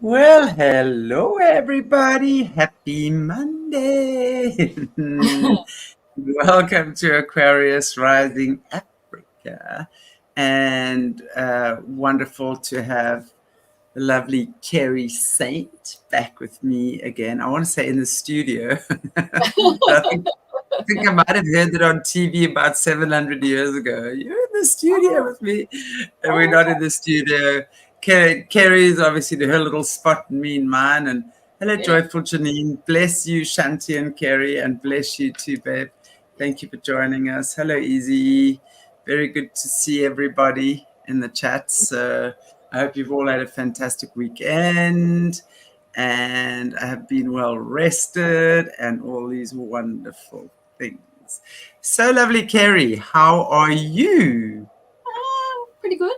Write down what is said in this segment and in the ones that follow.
Well, hello everybody. Happy Monday. Welcome to Aquarius Rising Africa. And wonderful to have the lovely Kerri Saint back with me again. I want to say in the studio, but I think I might have heard it on TV about 700 years ago. You're in the studio Oh, with me, and we're oh, not in okay. the studio. Kerri is obviously her little spot and me in mine. And hello, Yeah. joyful Janine. Bless you, Shanti and Kerri, and bless you too, babe. Thank you for joining us. Hello, Easy. Very good to see everybody in the chat. So I hope you've all had a fantastic weekend and I have been well rested and all these wonderful things. So lovely, Kerri. How are you? Pretty good.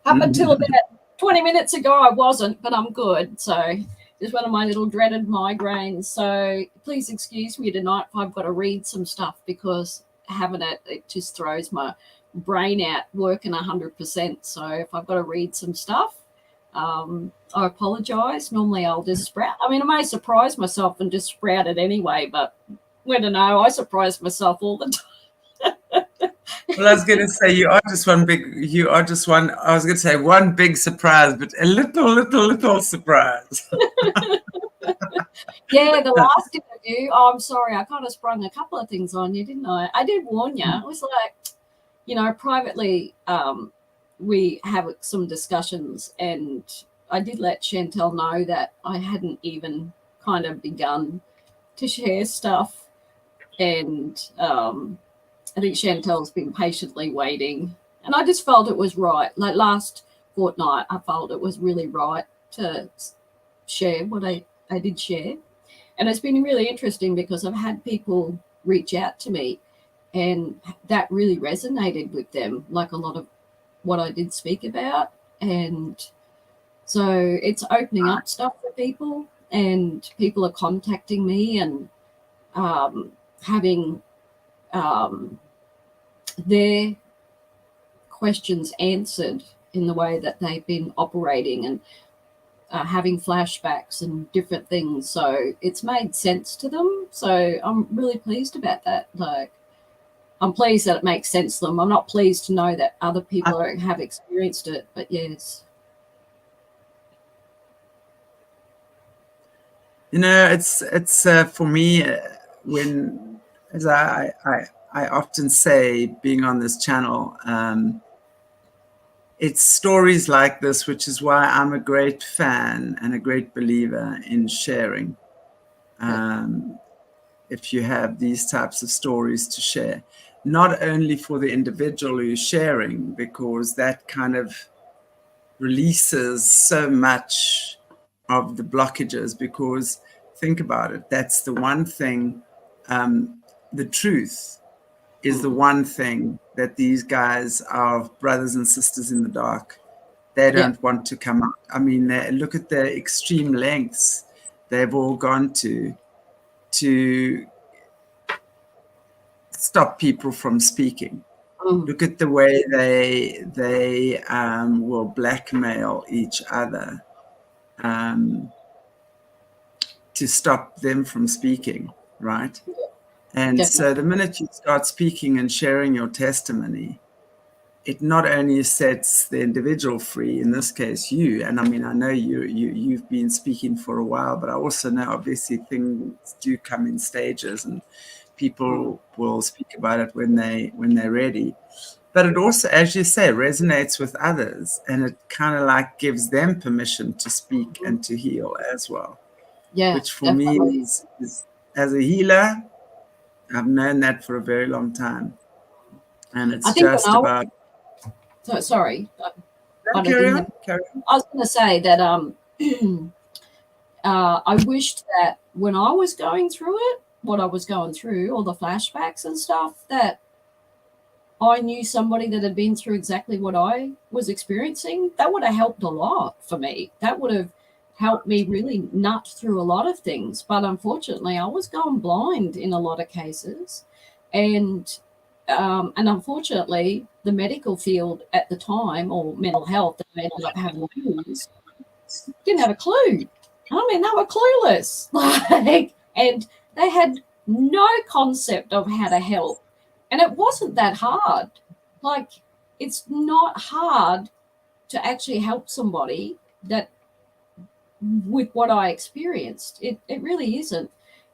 Up until about 20 minutes ago, I wasn't, but I'm good. So just one of my little dreaded migraines. So please excuse me tonight if I've got to read some stuff because having it just throws my brain out working 100%. So if I've got to read some stuff, I apologise. Normally I'll just sprout. I mean, I may surprise myself and just sprout it anyway, but I don't know. I surprise myself all the time. Well, I was going to say you are just one big. You are just one. I was going to say one big surprise, but a little surprise. Yeah, the last interview, I'm sorry, I kind of sprung a couple of things on you, didn't I? I did warn you. It was like, privately, we have some discussions, and I did let Chantelle know that I hadn't even kind of begun to share stuff. And I think Chantelle's been patiently waiting. And I just felt it was right. Like last fortnight, I felt it was really right to share what I did share. And it's been really interesting because I've had people reach out to me and that really resonated with them, like a lot of what I did speak about. And so it's opening up stuff for people, and people are contacting me and having their questions answered in the way that they've been operating, and having flashbacks and different things. So it's made sense to them. So I'm really pleased about that. Like, I'm pleased that it makes sense to them. I'm not pleased to know that other people have experienced it, but yes. It's for me when as I often say, being on this channel. It's stories like this, which is why I'm a great fan and a great believer in sharing. If you have these types of stories to share, not only for the individual who's sharing, because that kind of releases so much of the blockages, because think about it, that's the one thing, the truth is the one thing that these guys, our brothers and sisters in the dark, they don't want to come out. I mean, look at the extreme lengths they've all gone to stop people from speaking. Look at the way they will blackmail each other to stop them from speaking, right? And so the minute you start speaking and sharing your testimony, it not only sets the individual free, in this case you, and I mean, I know you've been speaking for a while, but I also know obviously things do come in stages and people will speak about it when they're ready. But it also, as you say, resonates with others, and it kind of like gives them permission to speak and to heal as well. Yeah, which for me is as a healer, I've known that for a very long time, and it's just about. Sorry. Carry on. I was going to say that I wished that when I was going through it, what I was going through, all the flashbacks and stuff, that I knew somebody that had been through exactly what I was experiencing. That would have helped a lot for me. That would have helped me really nut through a lot of things. But unfortunately, I was going blind in a lot of cases. And unfortunately, the medical field at the time, or mental health, that I ended up having to use, didn't have a clue. I mean, they were clueless. Like, and they had no concept of how to help. And it wasn't that hard. Like, it's not hard to actually help somebody that with what I experienced. It really isn't.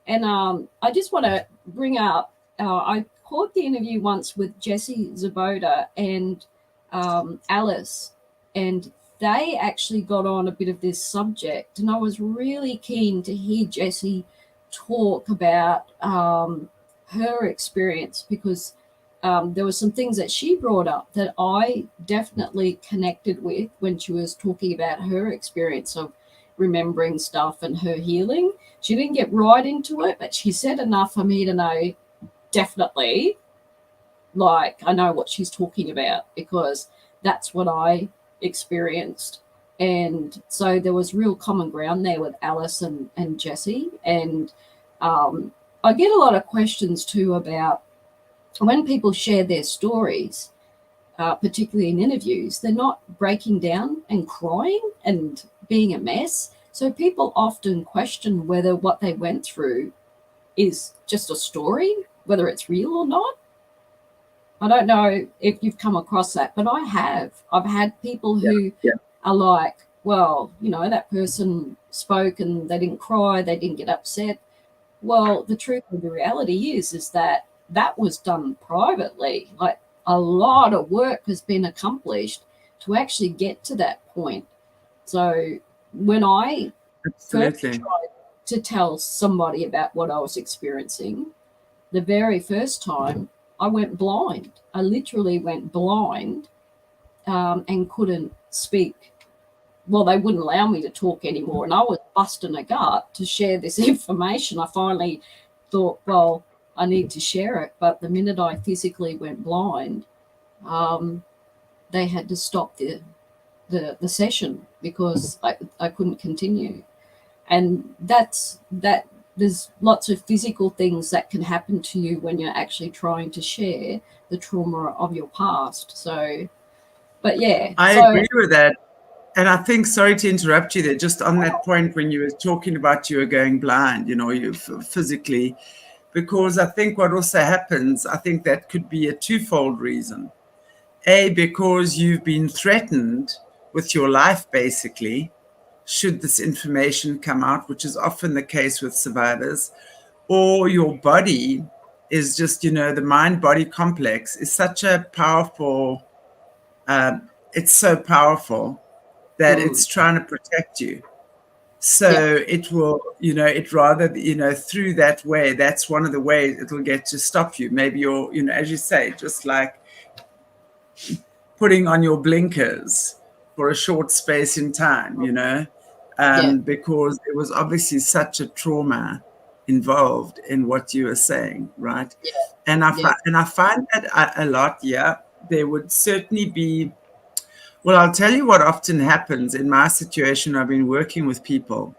And I just want to bring up, I caught the interview once with Jessie Zaboda and Alice, and they actually got on a bit of this subject, and I was really keen to hear Jessie talk about her experience, because there were some things that she brought up that I definitely connected with when she was talking about her experience of remembering stuff and her healing. She didn't get right into it, but she said enough for me to know definitely, like, I know what she's talking about, because that's what I experienced. And so there was real common ground there with Alice and Jessie. And I get a lot of questions too about when people share their stories, particularly in interviews, they're not breaking down and crying and being a mess. So people often question whether what they went through is just a story, whether it's real or not. I don't know if you've come across that, but I have. I've had people who are like, well, you know, that person spoke and they didn't cry, they didn't get upset. Well, the truth of the reality is that was done privately. Like, a lot of work has been accomplished to actually get to that point. So when I first tried to tell somebody about what I was experiencing, the very first time I went blind. I literally went blind and couldn't speak. Well, they wouldn't allow me to talk anymore, and I was busting a gut to share this information. I finally thought, well, I need to share it. But the minute I physically went blind, they had to stop the session because I couldn't continue. And that there's lots of physical things that can happen to you when you're actually trying to share the trauma of your past. So, but yeah. I agree with that. And I think, sorry to interrupt you there, just on that point when you were talking about you were going blind, you know, you physically, because I think what also happens, I think that could be a twofold reason. A, because you've been threatened with your life, basically, should this information come out, which is often the case with survivors, or your body is just, you know, the mind-body complex is such a powerful, it's so powerful that it's trying to protect you. So it will, you know, it rather, you know, through that way, that's one of the ways it'll get to stop you. Maybe you're, you know, as you say, just like putting on your blinkers for a short space in time, you know, because there was obviously such a trauma involved in what you were saying, right? And I find that a lot, there would certainly be. Well, I'll tell you what often happens in my situation. I've been working with people.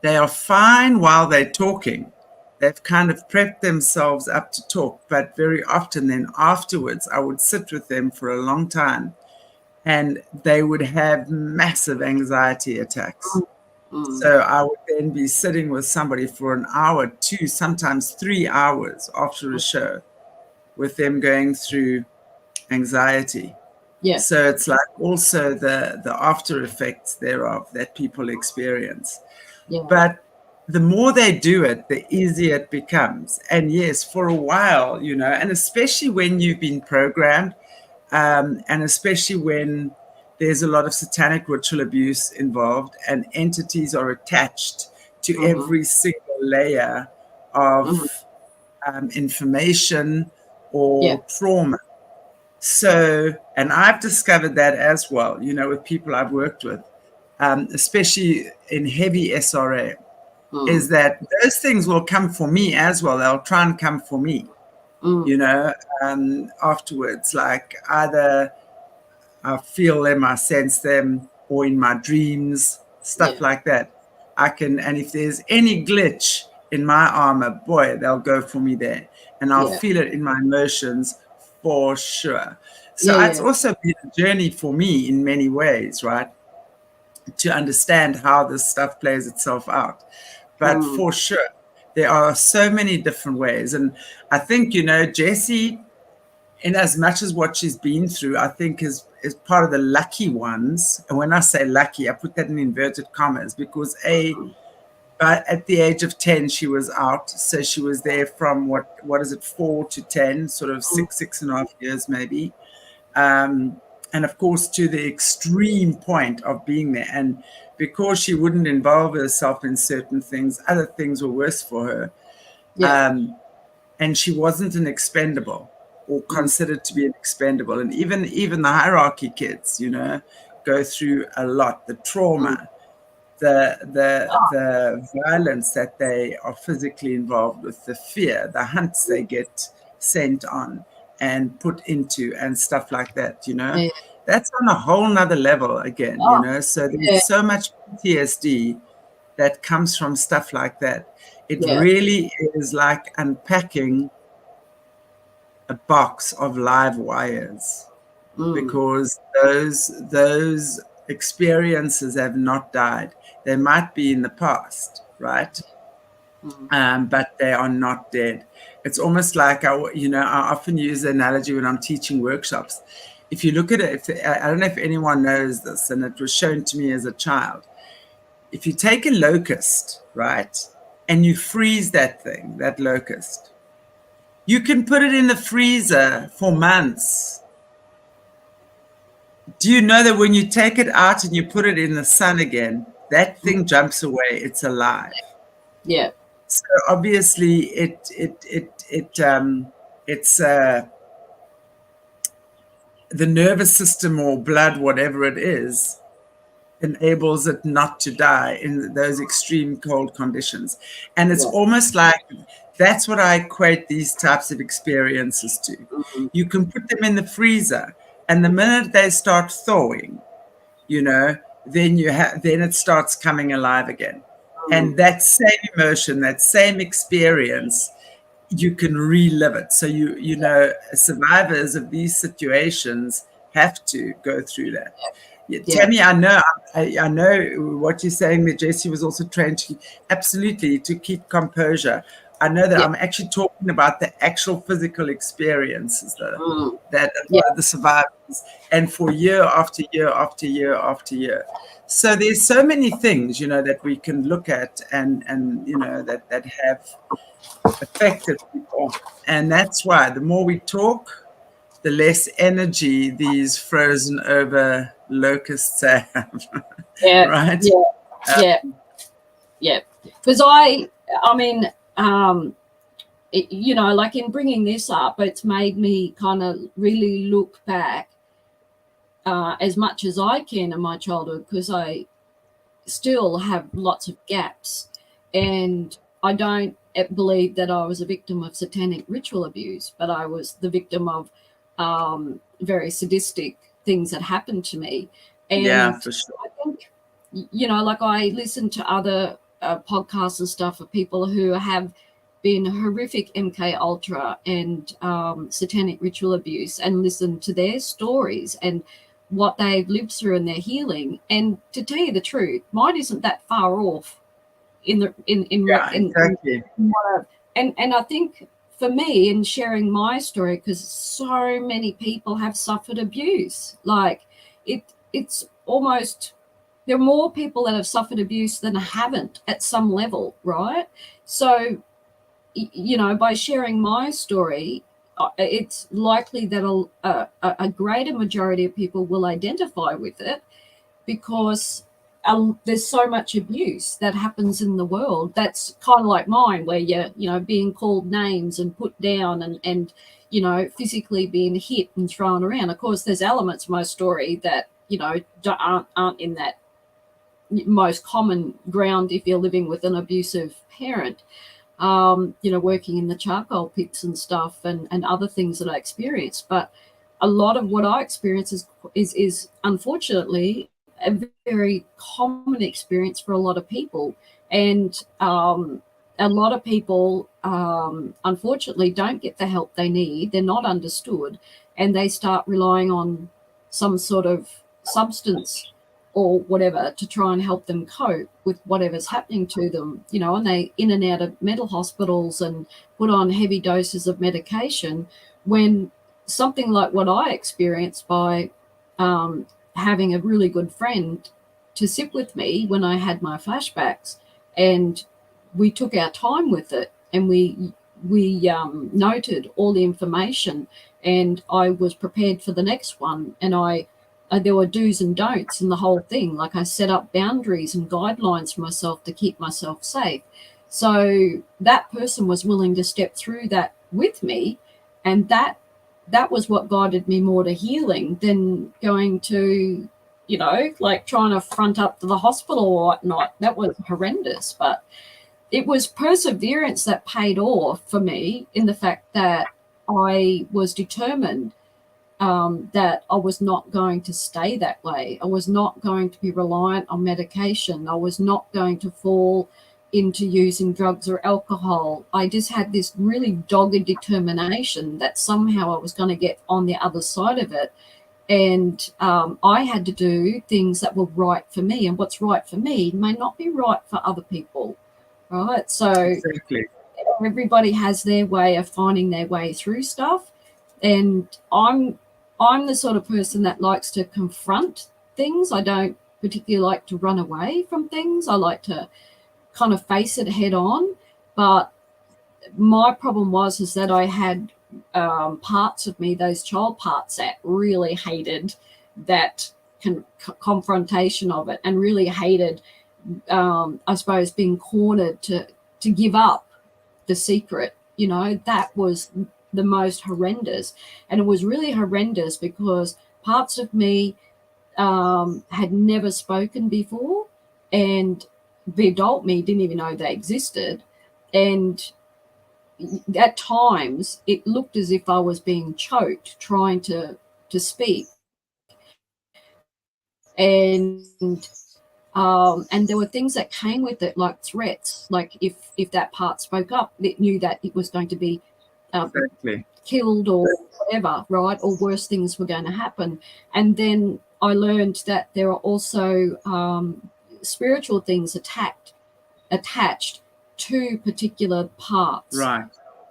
They are fine while they're talking. They've kind of prepped themselves up to talk, but very often then afterwards, I would sit with them for a long time and they would have massive anxiety attacks. So I would then be sitting with somebody for an hour, 2, sometimes 3 hours after a show with them going through anxiety. So it's like also the after effects thereof that people experience. But the more they do it, the easier it becomes. And yes, for a while, you know, and especially when you've been programmed, and especially when there's a lot of satanic ritual abuse involved and entities are attached to every single layer of information or trauma. So, and I've discovered that as well, you know, with people I've worked with, especially in heavy SRA, is that those things will come for me as well. They'll try and come for me, you know, afterwards, like either I feel them, I sense them, or in my dreams, stuff like that. And if there's any glitch in my armor, boy, they'll go for me there. And I'll feel it in my emotions for sure. So it's also been a journey for me in many ways, right? to understand how this stuff plays itself out. But for sure, there are so many different ways. And I think, you know, Jessie, in as much as what she's been through, I think is part of the lucky ones. And when I say lucky, I put that in inverted commas, because at the age of 10, she was out. So she was there from what is it, 4 to 10, sort of 6.5 years maybe. And of course, to the extreme point of being there. And because she wouldn't involve herself in certain things, other things were worse for her. Yeah. And she wasn't an expendable, or considered to be an expendable. And even the hierarchy kids, you know, go through a lot. The trauma, the violence that they are physically involved with, the fear, the hunts they get sent on and put into, and stuff like that, you know. That's on a whole nother level again, you know. So there's so much PTSD that comes from stuff like that. It really is like unpacking a box of live wires, because those experiences have not died. They might be in the past, right? But they are not dead. It's almost like, I often use the analogy when I'm teaching workshops. If you look at it, I don't know if anyone knows this, and it was shown to me as a child. If you take a locust, right, and you freeze that thing, that locust, you can put it in the freezer for months. Do you know that when you take it out and you put it in the sun again, that thing jumps away? It's alive. Yeah. So obviously, it's the nervous system or blood, whatever it is, enables it not to die in those extreme cold conditions. And it's almost like, that's what I equate these types of experiences to. You can put them in the freezer, and the minute they start thawing, you know, then it starts coming alive again. And that same emotion, that same experience, you can relive it. So you know, survivors of these situations have to go through that. Tammy, I know what you're saying, that Jessie was also trained to keep composure. I know that I'm actually talking about the actual physical experiences that the survivors, and for year after year after year after year. So there's so many things, you know, that we can look at and you know, that have affected people. And that's why the more we talk, the less energy these frozen over locusts have. Right? Because I mean, you know, like in bringing this up, it's made me kind of really look back as much as I can in my childhood, because I still have lots of gaps, and I don't believe that I was a victim of satanic ritual abuse, but I was the victim of very sadistic things that happened to me. And for sure. I think, you know, like I listen to other podcasts and stuff of people who have been horrific MK Ultra and satanic ritual abuse, and listen to their stories and what they've lived through and their healing. And to tell you the truth, mine isn't that far off exactly. And I think for me, in sharing my story, because so many people have suffered abuse, like it's almost, there are more people that have suffered abuse than haven't at some level, right? So, you know, by sharing my story, it's likely that a greater majority of people will identify with it, because there's so much abuse that happens in the world that's kind of like mine, where you're, you know, being called names and put down and you know, physically being hit and thrown around. Of course, there's elements of my story that, you know, aren't in that most common ground if you're living with an abusive parent. You know, working in the charcoal pits and stuff, and other things that I experienced. But a lot of what I experience is unfortunately a very common experience for a lot of people. And a lot of people, unfortunately, don't get the help they need. They're not understood, and they start relying on some sort of substance or whatever to try and help them cope with whatever's happening to them, you know, and they in and out of mental hospitals and put on heavy doses of medication, when something like what I experienced by having a really good friend to sit with me when I had my flashbacks, and we took our time with it, and we noted all the information, and I was prepared for the next one, and there were do's and don'ts in the whole thing. Like, I set up boundaries and guidelines for myself to keep myself safe. So that person was willing to step through that with me, and that was what guided me more to healing than going to, you know, like trying to front up to the hospital or whatnot. That was horrendous, but it was perseverance that paid off for me, in the fact that I was determined that I was not going to stay that way. I was not going to be reliant on medication. I was not going to fall into using drugs or alcohol. I just had this really dogged determination that somehow I was going to get on the other side of it. And I had to do things that were right for me. And what's right for me may not be right for other people, right? So exactly. Everybody has their way of finding their way through stuff. And I'm the sort of person that likes to confront things. I don't particularly like to run away from things. I like to kind of face it head on. But my problem is that I had parts of me, those child parts, that really hated that confrontation of it, and really hated, I suppose, being cornered to give up the secret. You know, that was the most horrendous. And it was really horrendous because parts of me had never spoken before, and the adult me didn't even know they existed. And at times it looked as if I was being choked trying to speak. And there were things that came with it, like threats. Like if that part spoke up, it knew that it was going to be exactly. killed or whatever, right? Or worse things were going to happen. And then I learned that there are also spiritual things attached to particular parts, right?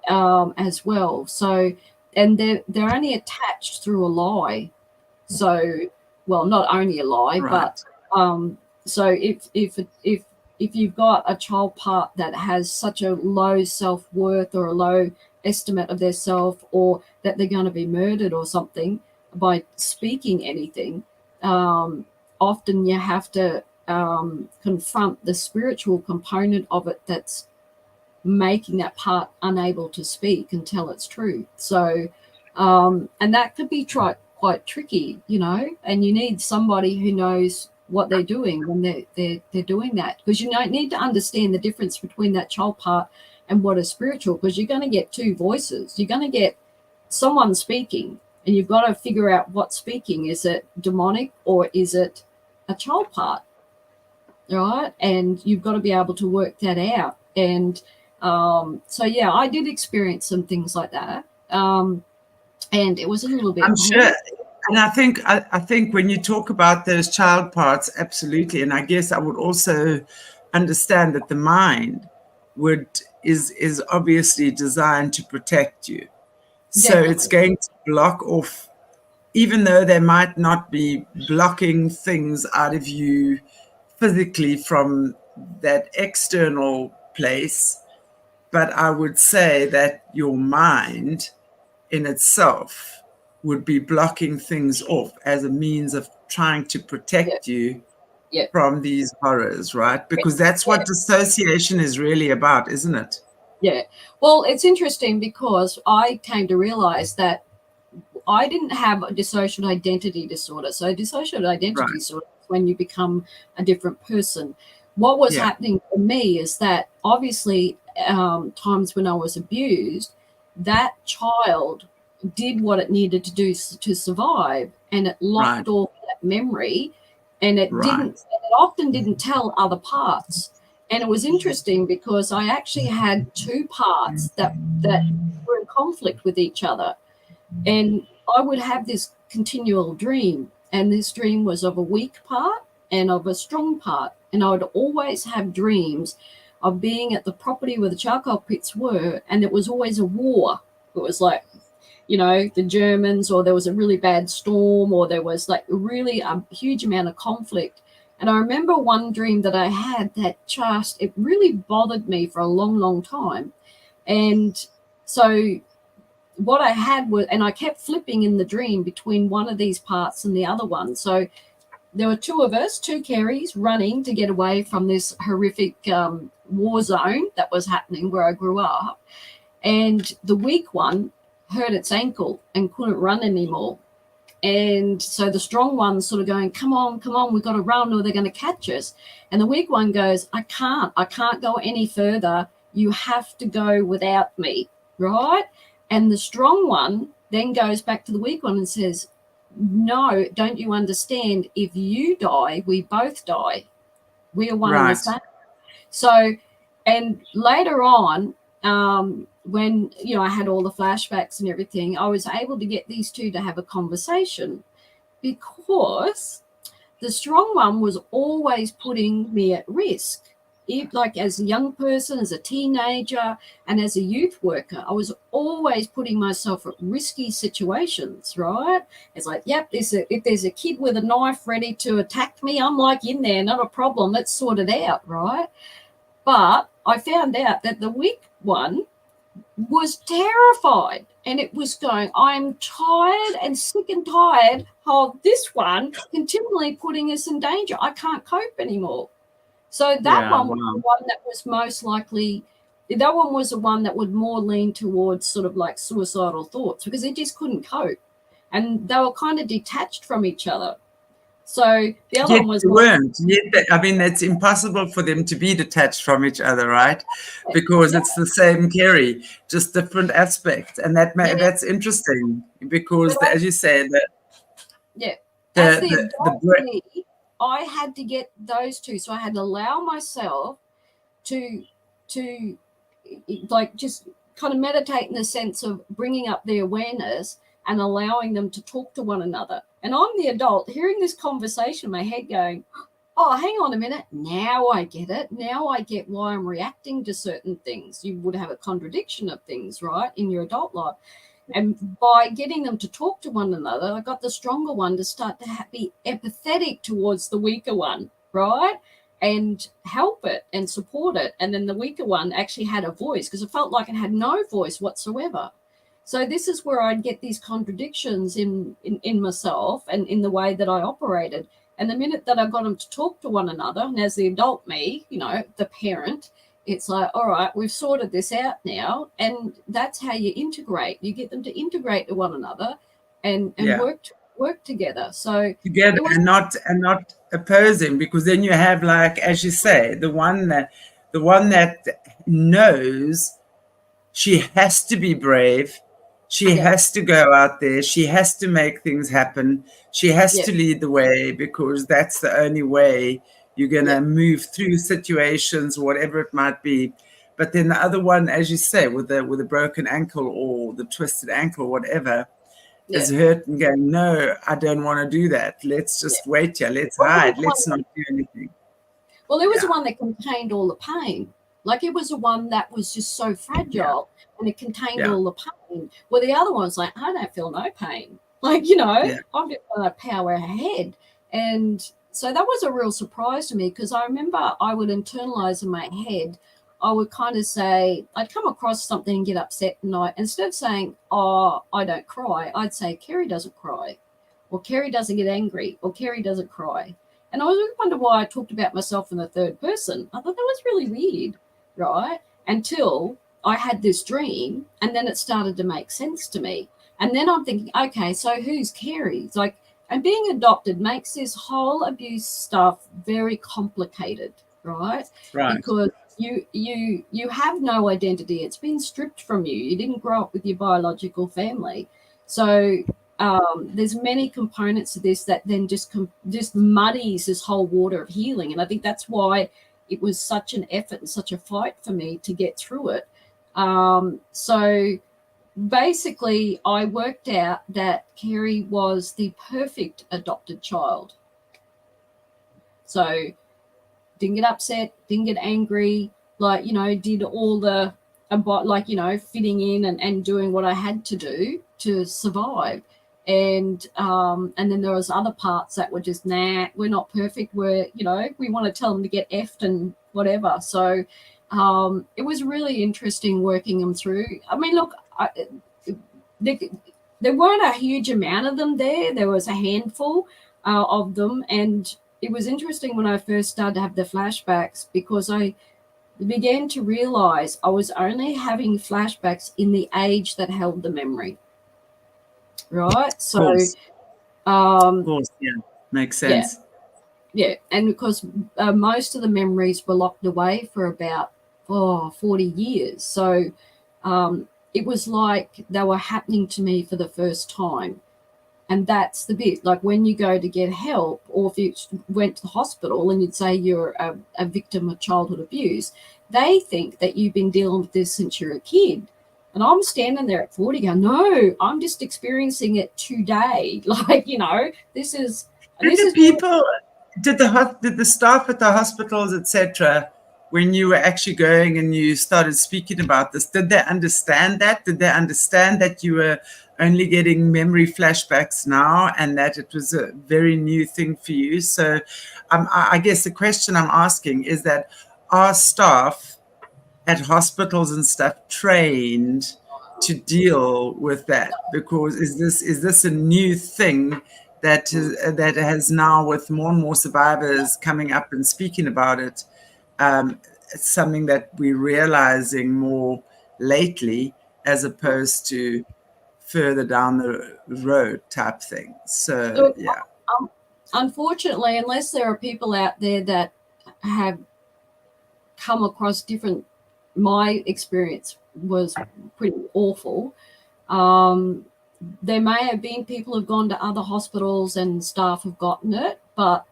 As well. So, and they're only attached through a lie. So, well, not only a lie, right. but so if you've got a child part that has such a low self-worth or a low estimate of their self, or that they're going to be murdered or something by speaking anything, often you have to confront the spiritual component of it that's making that part unable to speak and tell its truth. So and that could be quite tricky, you know, and you need somebody who knows what they're doing when they're doing that, because you don't need to understand the difference between that child part and what is spiritual, because you're going to get two voices. You're going to get someone speaking, and you've got to figure out what's speaking. Is it demonic or is it a child part, right? And you've got to be able to work that out. And so yeah, I did experience some things like that, and it was a little bit. I'm sure. And I think when you talk about those child parts, absolutely. And I guess I would also understand that the mind is obviously designed to protect you. So Definitely. It's going to block off, even though they might not be blocking things out of you physically from that external place. But I would say that your mind in itself would be blocking things off as a means of trying to protect you from these horrors, right? Because that's what dissociation is really about, isn't it? Yeah. Well, it's interesting because I came to realize that I didn't have a dissociative identity disorder. So dissociative identity disorder is when you become a different person. What was happening for me is that obviously times when I was abused, that child did what it needed to do to survive, and it locked off that memory, and it often didn't tell other parts. And it was interesting because I actually had two parts that were in conflict with each other, and I would have this continual dream, and this dream was of a weak part and of a strong part. And I would always have dreams of being at the property where the charcoal pits were, and it was always a war. It was like, you know, the Germans, or there was a really bad storm, or there was like really a huge amount of conflict. And I remember one dream that I had that just, it really bothered me for a long, long time. And so what I had was, and I kept flipping in the dream between one of these parts and the other one. So there were two of us, two Kerris, running to get away from this horrific war zone that was happening where I grew up. And the weak one hurt its ankle and couldn't run anymore. And so the strong one's sort of going, come on, we've got to run or they're going to catch us. And the weak one goes, I can't go any further. You have to go without me, right? And the strong one then goes back to the weak one and says, no, don't you understand? If you die, we both die. We are one and the same. So, and later on, when, you know, I had all the flashbacks and everything, I was able to get these two to have a conversation, because the strong one was always putting me at risk. Like as a young person, as a teenager, and as a youth worker, I was always putting myself at risky situations, right? It's like, yep, if there's a kid with a knife ready to attack me, I'm like in there, not a problem, let's sort it out, right? But I found out that the weak one was terrified, and it was going, I'm tired and sick and tired of this one continually putting us in danger. I can't cope anymore. So that one was the one that was most likely, that one was the one that would more lean towards sort of like suicidal thoughts, because it just couldn't cope. And they were kind of detached from each other. So the other one was... I mean, it's impossible for them to be detached from each other, right? Because it's the same Kerri, just different aspects. And that's interesting, because as you say, I had to get those two. So I had to allow myself to like just kind of meditate in the sense of bringing up the awareness and allowing them to talk to one another. And I'm the adult hearing this conversation in my head going, oh, hang on a minute. Now I get it. Now I get why I'm reacting to certain things. You would have a contradiction of things, right, in your adult life. And by getting them to talk to one another, I got the stronger one to start to be empathetic towards the weaker one, right? And help it and support it. And then the weaker one actually had a voice, because it felt like it had no voice whatsoever. So this is where I'd get these contradictions in myself and in the way that I operated. And the minute that I got them to talk to one another, and as the adult me, you know, the parent, it's like, all right, we've sorted this out now. And that's how you integrate. You get them to integrate to one another and work together. So together and not opposing, because then you have, like, as you say, the one that knows she has to be brave. She has to go out there. She has to make things happen. She has to lead the way, because that's the only way you're going to move through situations, whatever it might be. But then the other one, as you say, with a broken ankle or the twisted ankle, whatever, is hurt and going, no, I don't want to do that. Let's just wait here. Let's hide. Let's not do anything. Well, it was the one that contained all the pain. Like, it was the one that was just so fragile and it contained all the pain. Well, the other one's like, I don't feel no pain. Like, you know, I'm just going to power ahead. And so that was a real surprise to me, because I remember I would internalize in my head, I would kind of say, I'd come across something and get upset, and instead of saying, oh, I don't cry, I'd say, Kerri doesn't cry, or Kerri doesn't get angry, or Kerri doesn't cry. And I was wonder why I talked about myself in the third person. I thought that was really weird, right? Until I had this dream, and then it started to make sense to me. And then I'm thinking, okay, so who's Kerri? It's like, and being adopted makes this whole abuse stuff very complicated, right? Right. Because you have no identity. It's been stripped from you. You didn't grow up with your biological family. So there's many components to this that then just muddies this whole water of healing. And I think that's why it was such an effort and such a fight for me to get through it. So basically, I worked out that Kerri was the perfect adopted child. So didn't get upset, didn't get angry, like, you know, did all the, like, you know, fitting in and doing what I had to do to survive. And then there was other parts that were just, nah, we're not perfect. We're, you know, we want to tell them to get effed and whatever. So it was really interesting working them through. I mean, look, there weren't a huge amount of them there. There was a handful of them. And it was interesting when I first started to have the flashbacks, because I began to realize I was only having flashbacks in the age that held the memory. Right? So, of course, yeah, makes sense. Yeah, and because most of the memories were locked away for about 40 years. So it was like they were happening to me for the first time. And that's the bit, like when you go to get help, or if you went to the hospital and you'd say you're a victim of childhood abuse, they think that you've been dealing with this since you're a kid. And I'm standing there at 40 going, no, I'm just experiencing it today. Like, you know, this is people, did the staff at the hospitals, etc., when you were actually going and you started speaking about this, did they understand that? Did they understand that you were only getting memory flashbacks now and that it was a very new thing for you? So I guess the question I'm asking is that, are staff at hospitals and stuff trained to deal with that? Because is this a new thing that has now, with more and more survivors coming up and speaking about it, it's something that we're realizing more lately as opposed to further down the road type thing. So yeah. Unfortunately, unless there are people out there that have come across different, my experience was pretty awful. There may have been people who've gone to other hospitals and staff have gotten it, but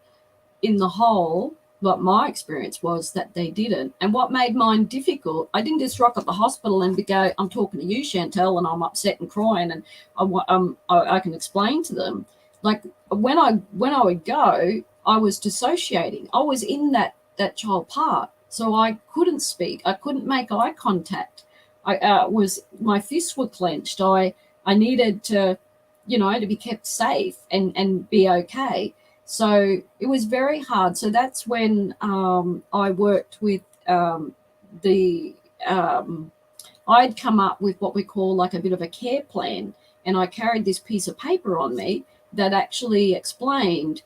in the whole, what my experience was that they didn't. And what made mine difficult, I didn't just rock up the hospital and go, I'm talking to you, Chantelle, and I'm upset and crying, and I can explain to them. Like when I would go, I was dissociating. I was in that child part, so I couldn't speak. I couldn't make eye contact. My fists were clenched. I needed to, you know, to be kept safe and be okay. So it was very hard. So that's when I worked with I'd come up with what we call like a bit of a care plan. And I carried this piece of paper on me that actually explained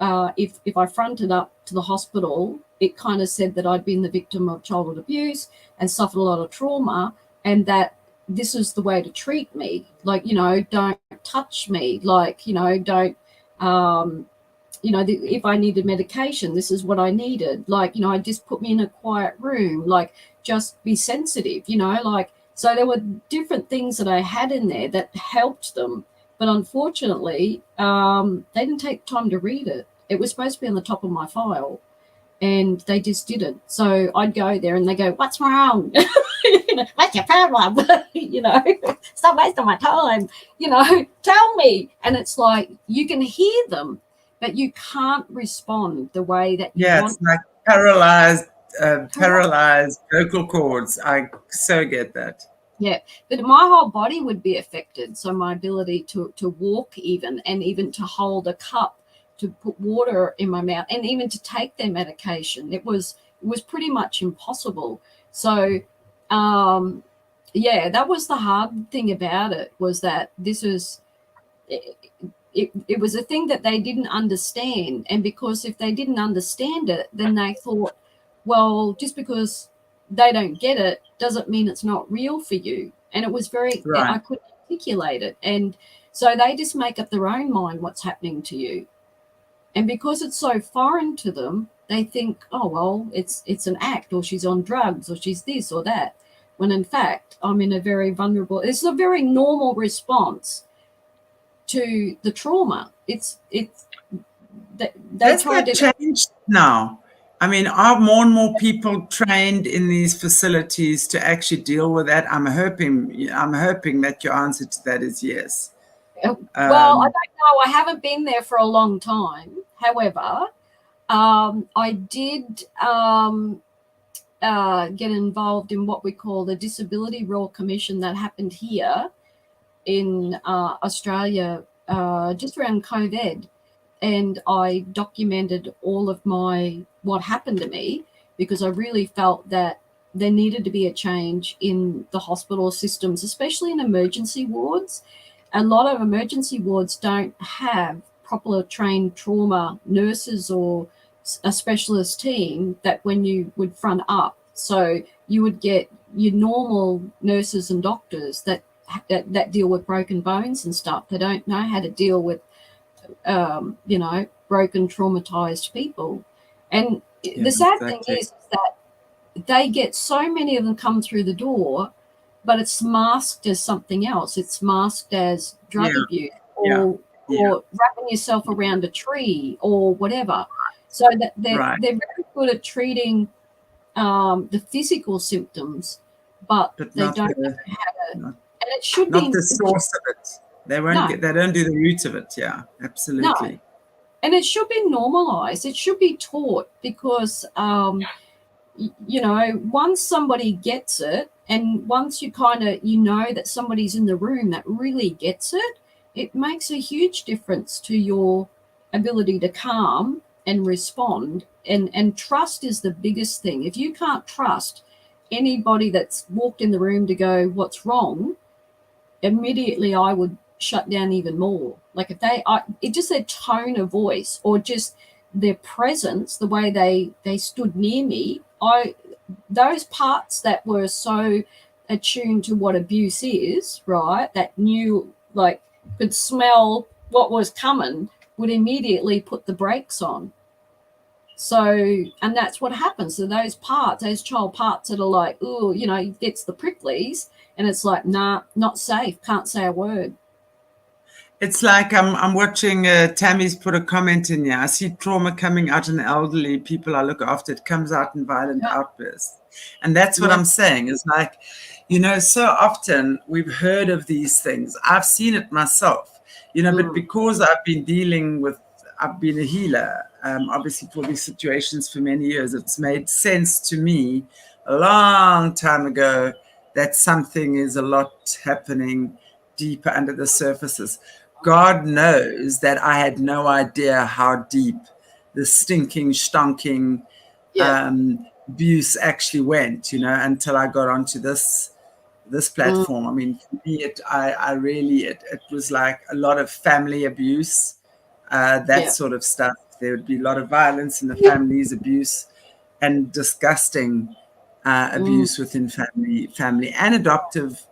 if I fronted up to the hospital, it kind of said that I'd been the victim of childhood abuse and suffered a lot of trauma, and that this is the way to treat me. Like, you know, don't touch me. Like, you know, don't, you know, if I needed medication, this is what I needed. Like, you know, just put me in a quiet room, like just be sensitive, you know, like, so there were different things that I had in there that helped them. But unfortunately, they didn't take time to read it. It was supposed to be on the top of my file, and they just didn't. So I'd go there and they go, what's wrong? You know, what's your problem? You know, stop wasting my time. You know, tell me. And it's like, you can hear them, but you can't respond the way that you want. It's like paralyzed vocal cords. I so get that. Yeah, but my whole body would be affected. So my ability to walk even, and even to hold a cup, to put water in my mouth, and even to take their medication, it was pretty much impossible. So, yeah, that was the hard thing about it, was that this was, it was a thing that they didn't understand. And because if they didn't understand it, then they thought, well, just because they don't get it doesn't mean it's not real for you. And it was very, right. I couldn't articulate it. And so they just make up their own mind what's happening to you. And because it's so foreign to them, they think, oh, well, it's an act, or she's on drugs, or she's this or that. When in fact, I'm in a very vulnerable, it's a very normal response to the trauma. That's changed now. I mean, are more and more people trained in these facilities to actually deal with that? I'm hoping that your answer to that is yes. Well, I don't know. I haven't been there for a long time. However, I did get involved in what we call the Disability Royal Commission that happened here in Australia just around COVID, and I documented all of what happened to me, because I really felt that there needed to be a change in the hospital systems, especially in emergency wards. A lot of emergency wards don't have properly trained trauma nurses or a specialist team that when you would front up. So you would get your normal nurses and doctors that deal with broken bones and stuff. They don't know how to deal with, broken, traumatized people. And the sad thing is that they get so many of them come through the door, but it's masked as something else. It's masked as drug abuse or wrapping yourself around a tree or whatever. So that they're very good at treating the physical symptoms, but they don't know how to. And it should not be the source of it. They won't they don't do the root of it. Yeah, absolutely. No. And it should be normalized. It should be taught, because once somebody gets it, and once you know that somebody's in the room that really gets it, it makes a huge difference to your ability to calm and respond. And trust is the biggest thing. If you can't trust anybody that's walked in the room to go, what's wrong, immediately I would shut down even more. Like if it's just their tone of voice or just their presence, the way they stood near me, those parts that were so attuned to what abuse is, right, that knew, like, could smell what was coming, would immediately put the brakes on. So, and that's what happens. So those child parts that are like, oh, gets the pricklies, and it's like, nah, not safe, can't say a word. It's like I'm watching, Tammy's put a comment in here. I see trauma coming out in elderly people I look after. It comes out in violent outbursts. And that's what I'm saying. Is like, so often we've heard of these things. I've seen it myself, but because I've been a healer, obviously for these situations for many years, it's made sense to me a long time ago that something is a lot happening deeper under the surfaces. God knows that I had no idea how deep the stonking abuse actually went, until I got onto this platform. I mean, for me, it was like a lot of family abuse, sort of stuff. There would be a lot of violence in the families, abuse, and disgusting abuse within family and adoptive.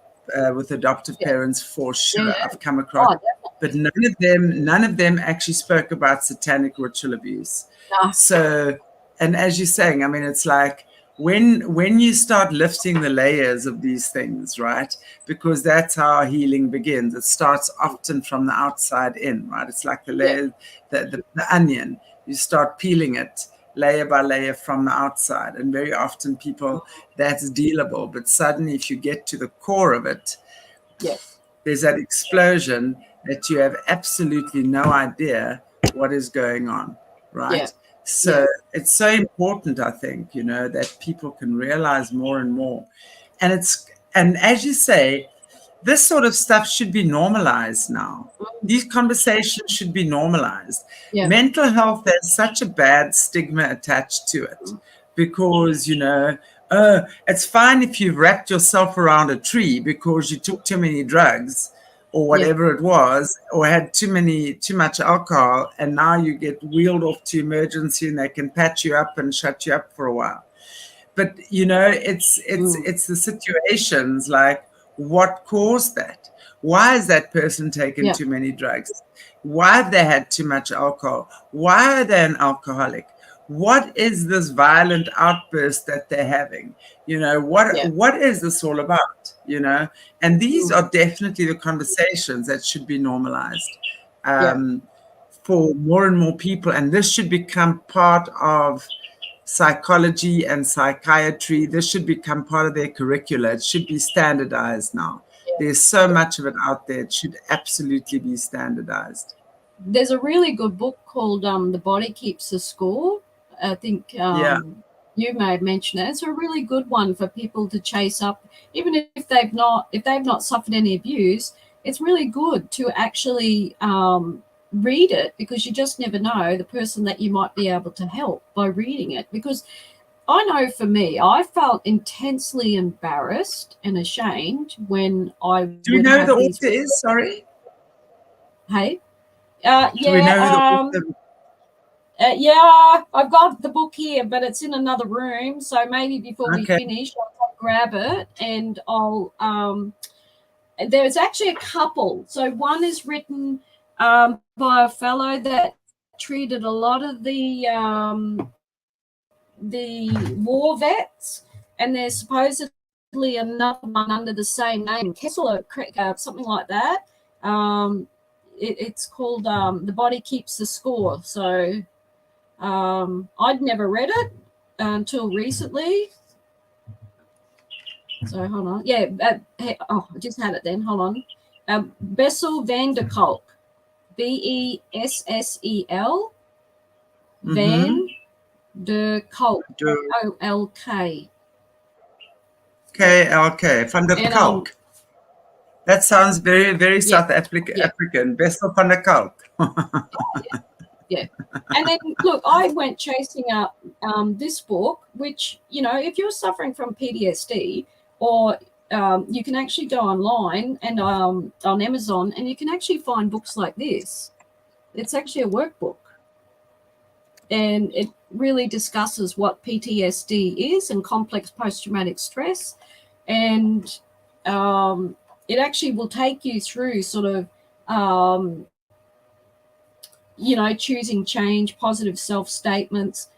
With adoptive parents, for sure, I've come across, but none of them actually spoke about satanic ritual abuse. No. So, and as you're saying, I mean, it's like when you start lifting the layers of these things, right? Because that's how healing begins. It starts often from the outside in, right? It's like the layer, the onion. You start peeling it layer by layer from the outside, and very often people, that's dealable, but suddenly if you get to the core of it, there's that explosion that you have absolutely no idea what is going on, right? So it's so important, I think, that people can realize more and more. And as you say, this sort of stuff should be normalized now. These conversations should be normalized. Mental health has such a bad stigma attached to it because, it's fine if you've wrapped yourself around a tree because you took too many drugs or whatever it was, or had too much alcohol, and now you get wheeled off to emergency and they can patch you up and shut you up for a while. But, it's the situations like, what caused that? Why has that person taken too many drugs? Why have they had too much alcohol? Why are they an alcoholic? What is this violent outburst that they're having? What is this all about? And these are definitely the conversations that should be normalized for more and more people. And this should become part of psychology and psychiatry. This should become part of their curricula. It should be standardized now. There's so much of it out there. It should absolutely be standardized. There's a really good book called The Body Keeps the Score. I think Yeah. you may have mentioned it. It's a really good one for people to chase up, even if they've not suffered any abuse. It's really good to actually read it, because you just never know the person that you might be able to help by reading it. Because I know for me, I felt intensely embarrassed and ashamed when I Do we would know who have the these. author is? Sorry. Hey, Do we know who the yeah, author? yeah, I've got the book here, but it's in another room. So maybe before we Okay. finish, I'll grab it and I'll. There's actually a couple. So one is written by a fellow that treated a lot of the war vets, and there's supposedly another one under the same name, Kessler, something like that. It's called The Body Keeps the Score. So I'd never read it until recently. So hold on. Yeah. I just had it then. Hold on. Bessel van der Kolk. Bessel Van der Kolk. OLK. KLK. Van der Kolk. That sounds very, very South African. Bessel van der Kolk. Yeah. And then, look, I went chasing up this book, which, you know, if you're suffering from PTSD, or you can actually go online and on Amazon, and you can actually find books like this. It's actually a workbook. And it really discusses what PTSD is and complex post-traumatic stress. And it actually will take you through sort of you know, choosing change, positive self-statements,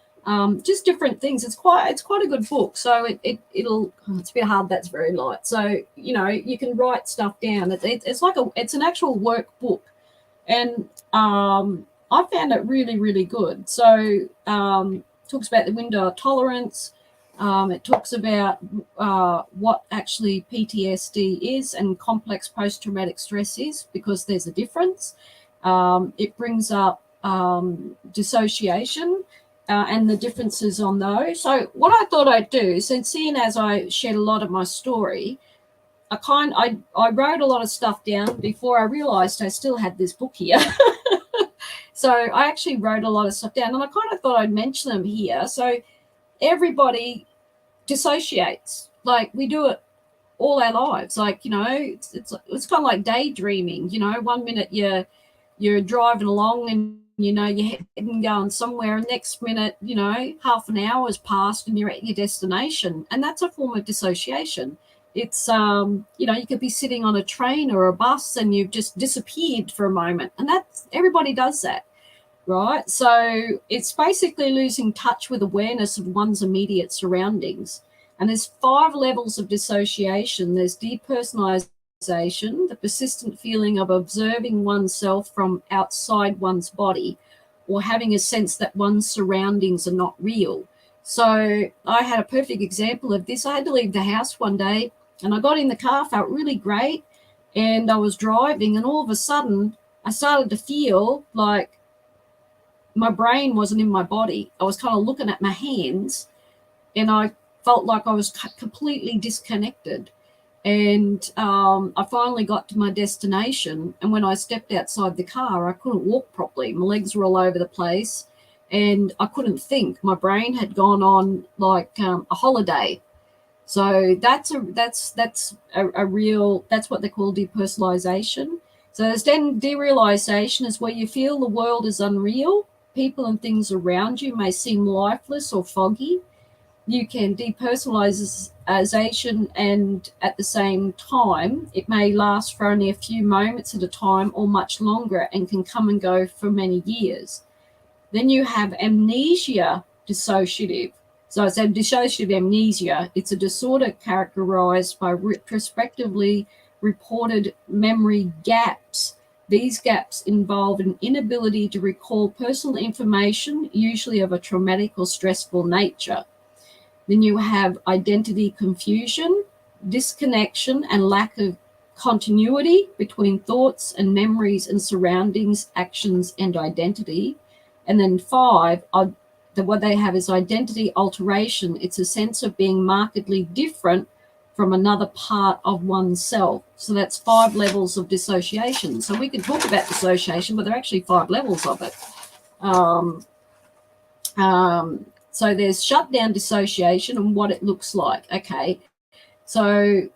just different things. It's quite a good book. So it'll it's a bit hard. That's very light. So, you know, you can write stuff down. It's like it's an actual workbook, and I found it really, really good. So talks about the window of tolerance. It talks about what actually PTSD is and complex post-traumatic stress is, because there's a difference. It brings up dissociation and the differences on those. So what I thought I'd do, since seeing as I shared a lot of my story, I wrote a lot of stuff down before I realized I still had this book here. So I actually wrote a lot of stuff down, and I kind of thought I'd mention them here. So everybody dissociates. Like, we do it all our lives. Like, you know, it's kind of like daydreaming. You know, one minute you're driving along and, you know, you're heading going somewhere, and next minute, you know, half an hour has passed and you're at your destination. And that's a form of dissociation. It's, you know, you could be sitting on a train or a bus and you've just disappeared for a moment. And everybody does that, right? So it's basically losing touch with awareness of one's immediate surroundings. And there's 5 levels of dissociation. There's depersonalization, the persistent feeling of observing oneself from outside one's body, or having a sense that one's surroundings are not real. So I had a perfect example of this. I had to leave the house one day, and I got in the car, felt really great, and I was driving, and all of a sudden I started to feel like my brain wasn't in my body. I was kind of looking at my hands, and I felt like I was completely disconnected. And I finally got to my destination, and when I stepped outside the car, I couldn't walk properly. My legs were all over the place, and I couldn't think. My brain had gone on like a holiday. So that's a real, that's what they call depersonalization. So there's then derealization, is where you feel the world is unreal. People and things around you may seem lifeless or foggy. You can depersonalization, and at the same time, it may last for only a few moments at a time or much longer, and can come and go for many years. Then you have amnesia dissociative. So it's a dissociative amnesia. It's a disorder characterized by retrospectively reported memory gaps. These gaps involve an inability to recall personal information, usually of a traumatic or stressful nature. Then you have identity confusion, disconnection, and lack of continuity between thoughts and memories and surroundings, actions, and identity. And then 5 are that what they have is identity alteration. It's a sense of being markedly different from another part of oneself. So that's 5 levels of dissociation. So we can talk about dissociation, but there are actually 5 levels of it. So there's shutdown dissociation and what it looks like. Okay, so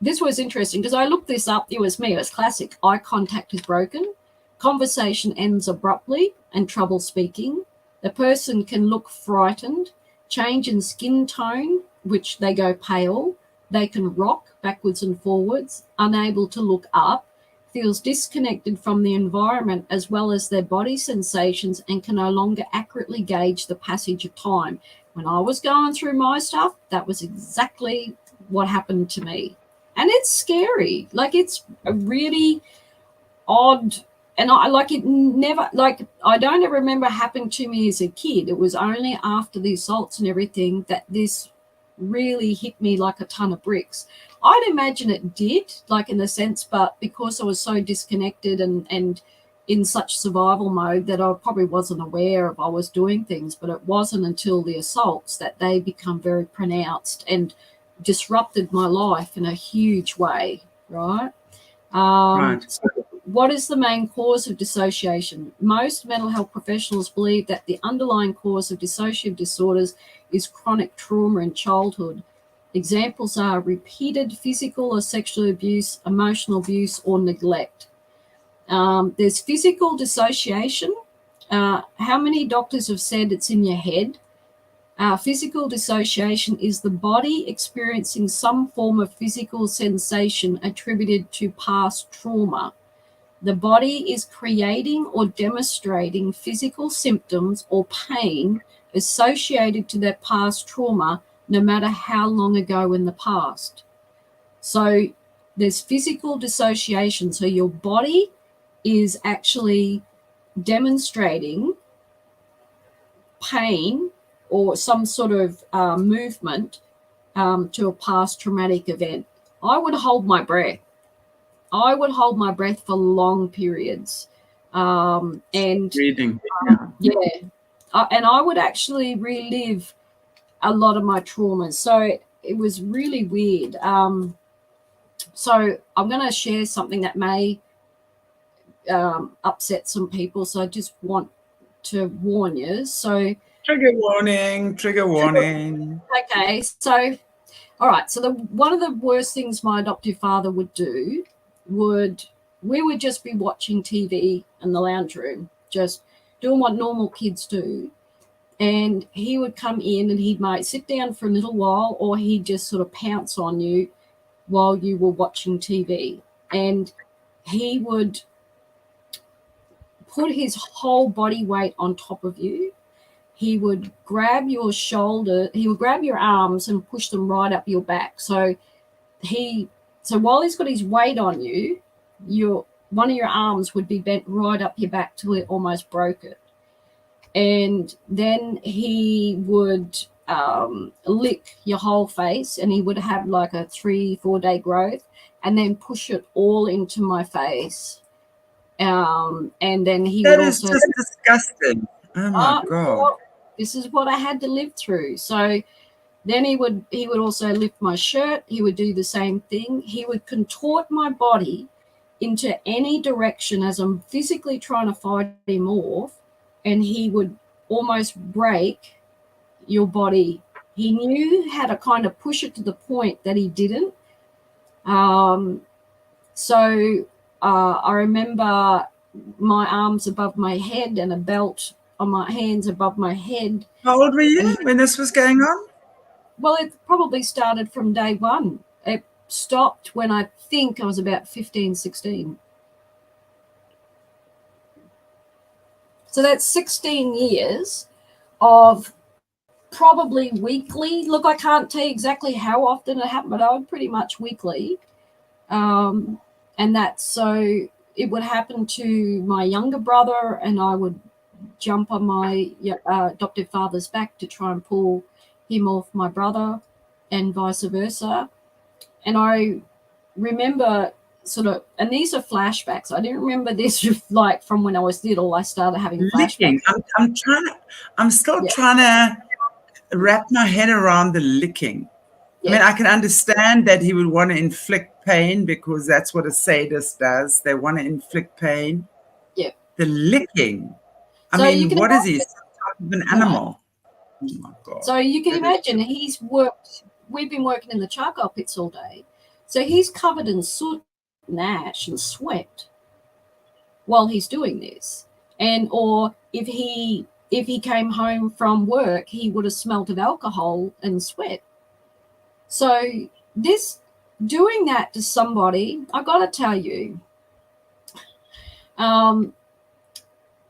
this was interesting because I looked this up. It was me. It was classic. Eye contact is broken. Conversation ends abruptly and trouble speaking. The person can look frightened, change in skin tone, which they go pale. They can rock backwards and forwards, unable to look up, feels disconnected from the environment as well as their body sensations, and can no longer accurately gauge the passage of time. When I was going through my stuff, that was exactly what happened to me. And it's scary. Like, it's a really odd, and I don't ever remember happening to me as a kid. It was only after the assaults and everything that this really hit me like a ton of bricks. I'd imagine it did, like, in the sense, but because I was so disconnected and in such survival mode that I probably wasn't aware of I was doing things. But it wasn't until the assaults that they become very pronounced and disrupted my life in a huge way, right? So what is the main cause of dissociation? Most mental health professionals believe that the underlying cause of dissociative disorders is chronic trauma in childhood. Examples are repeated physical or sexual abuse, emotional abuse, or neglect. There's physical dissociation. How many doctors have said it's in your head? Physical dissociation is the body experiencing some form of physical sensation attributed to past trauma. The body is creating or demonstrating physical symptoms or pain associated to that past trauma, no matter how long ago in the past. So there's physical dissociation. So your body is actually demonstrating pain or some sort of movement to a past traumatic event. I would hold my breath. I would hold my breath for long periods. And breathing. And I would actually relive a lot of my traumas. So it was really weird. So I'm going to share something that may upset some people. So I just want to warn you. So trigger warning. Okay, so all right. So one of the worst things my adoptive father would do we would just be watching TV in the lounge room, just doing what normal kids do. And he would come in and he might sit down for a little while, or he'd just sort of pounce on you while you were watching TV. And he would put his whole body weight on top of you. He would grab your shoulder, he would grab your arms and push them right up your back. So while he's got his weight on you, one of your arms would be bent right up your back till it almost broke it. And then he would lick your whole face, and he would have like a 3-4 day growth, and then push it all into my face. And then he that would is also just disgusting. Oh my God. Well, this is what I had to live through. So then he would also lift my shirt. He would do the same thing. He would contort my body into any direction as I'm physically trying to fight him off, and he would almost break your body. He knew how to kind of push it to the point that he didn't. So I remember my arms above my head and a belt on my hands above my head. How old were you when this was going on? Well, it probably started from day one. It stopped when I think I was about 15, 16. So that's 16 years of probably weekly. Look, I can't tell you exactly how often it happened, but I would pretty much weekly. And that's so it would happen to my younger brother, and I would jump on my adoptive father's back to try and pull him off my brother, and vice versa. And I remember sort of, and these are flashbacks. I didn't remember this like from when I was little. I started having licking. flashbacks. I'm still trying to wrap my head around the licking. I mean, I can understand that he would want to inflict pain because that's what a sadist does. They want to inflict pain. Yeah. The licking. I mean, what is he? Some type of an animal. Oh my God. So you can imagine we've been working in the charcoal pits all day. So he's covered in soot and ash and sweat while he's doing this. And or if he came home from work, he would have smelt of alcohol and sweat. So doing that to somebody, I got to tell you,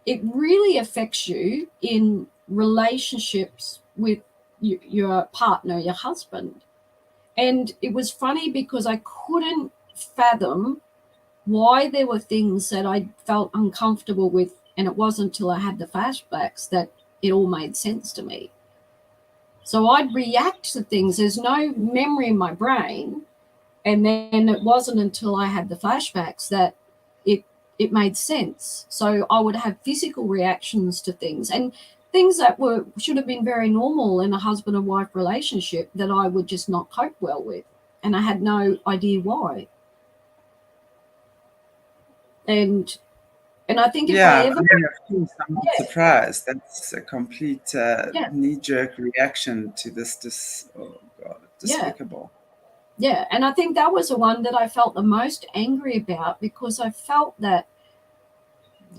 it really affects you in relationships with your partner, your husband. And it was funny because I couldn't fathom why there were things that I felt uncomfortable with. And it wasn't until I had the flashbacks that it all made sense to me. So I'd react to things. There's no memory in my brain. And then it wasn't until I had the flashbacks that it made sense. So I would have physical reactions to things and things that should have been very normal in a husband and wife relationship that I would just not cope well with. And I had no idea why. And I think if I ever... I'm not surprised. That's a complete knee-jerk reaction to this. Oh, God, despicable. Yeah, and I think that was the one that I felt the most angry about because I felt that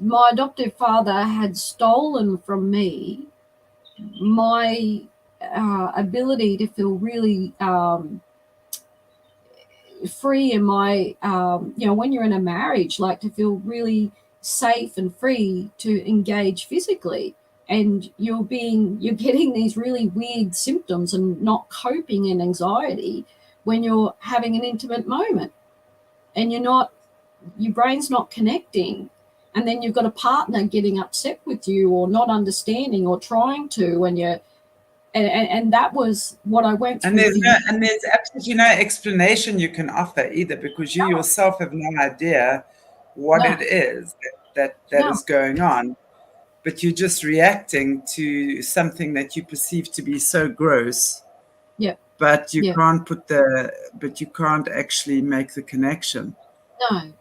my adoptive father had stolen from me my ability to feel really free in my, when you're in a marriage, like to feel really safe and free to engage physically. And you're getting these really weird symptoms and not coping in anxiety when you're having an intimate moment and your brain's not connecting. And then you've got a partner getting upset with you or not understanding or trying to, and that was what I went through. And there's absolutely no explanation you can offer either because you yourself have no idea what it is that is going on. But you're just reacting to something that you perceive to be so gross. Yeah. But you can't actually make the connection. No.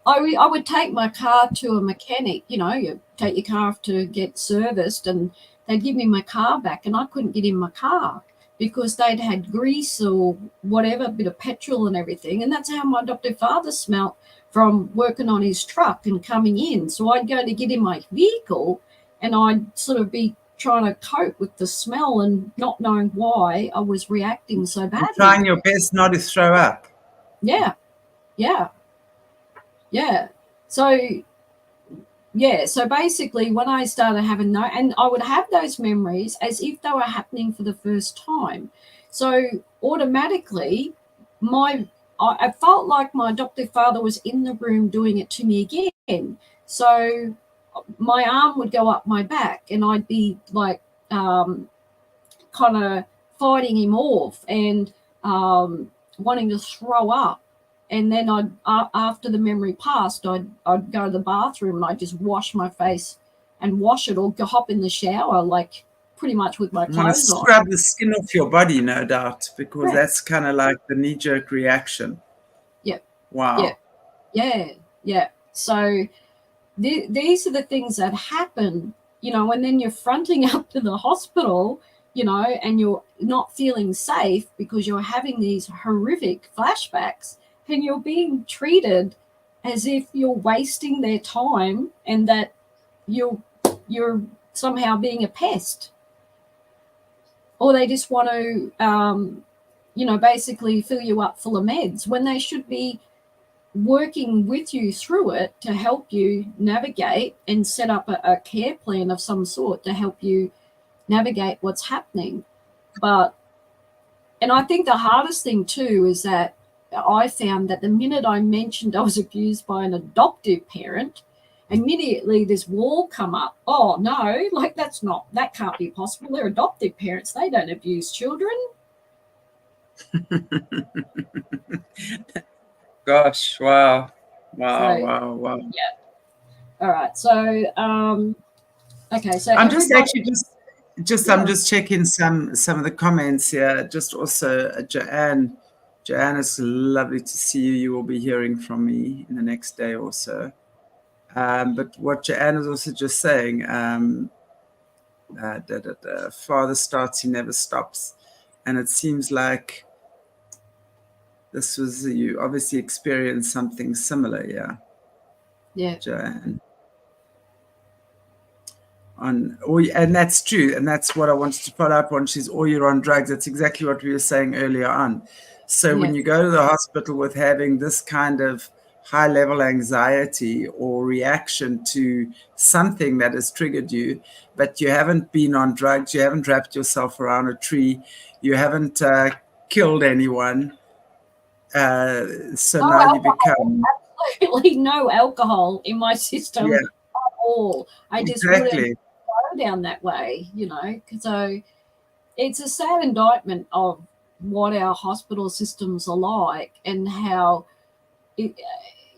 I would take my car to a mechanic, you take your car to get serviced and they'd give me my car back and I couldn't get in my car because they'd had grease or whatever, a bit of petrol and everything. And that's how my adoptive father smelt from working on his truck and coming in. So I'd go to get in my vehicle and I'd sort of be trying to cope with the smell and not knowing why I was reacting so badly. You're trying your best not to throw up. Yeah. So basically when I started having and I would have those memories as if they were happening for the first time. So automatically I felt like my adoptive father was in the room doing it to me again. So my arm would go up my back and I'd be like kind of fighting him off and wanting to throw up. And then after the memory passed, I'd go to the bathroom and I'd just wash my face and wash it or hop in the shower, like pretty much with my clothes on. Scrub the skin off your body, no doubt, because that's kind of like the knee-jerk reaction. Yeah. Wow. Yeah. So these are the things that happen, and then you're fronting up to the hospital, and you're not feeling safe because you're having these horrific flashbacks. And you're being treated as if you're wasting their time and that you're somehow being a pest. Or they just want to, basically fill you up full of meds when they should be working with you through it to help you navigate and set up a care plan of some sort to help you navigate what's happening. And I think the hardest thing too is that I found that the minute I mentioned I was abused by an adoptive parent, immediately this wall come up. Oh no, like that can't be possible. They're adoptive parents. They don't abuse children. gosh. Wow. So, yeah. All right. So, okay. So I'm just checking some of the comments here. Just also, Joanne, it's lovely to see you. You will be hearing from me in the next day or so. But what Joanne is also just saying, father starts, he never stops. And it seems like this was, you obviously experienced something similar, yeah? Yeah. Joanne. And that's true, and that's what I wanted to follow up on. She's, or you're on drugs. That's exactly what we were saying earlier on. So when you go to the hospital with having this kind of high level anxiety or reaction to something that has triggered you, but you haven't been on drugs, you haven't wrapped yourself around a tree, you haven't killed anyone, so now you become absolutely no alcohol in my system at all. I just wouldn't go down that way, you know. So it's a sad indictment of what our hospital systems are like, and how it,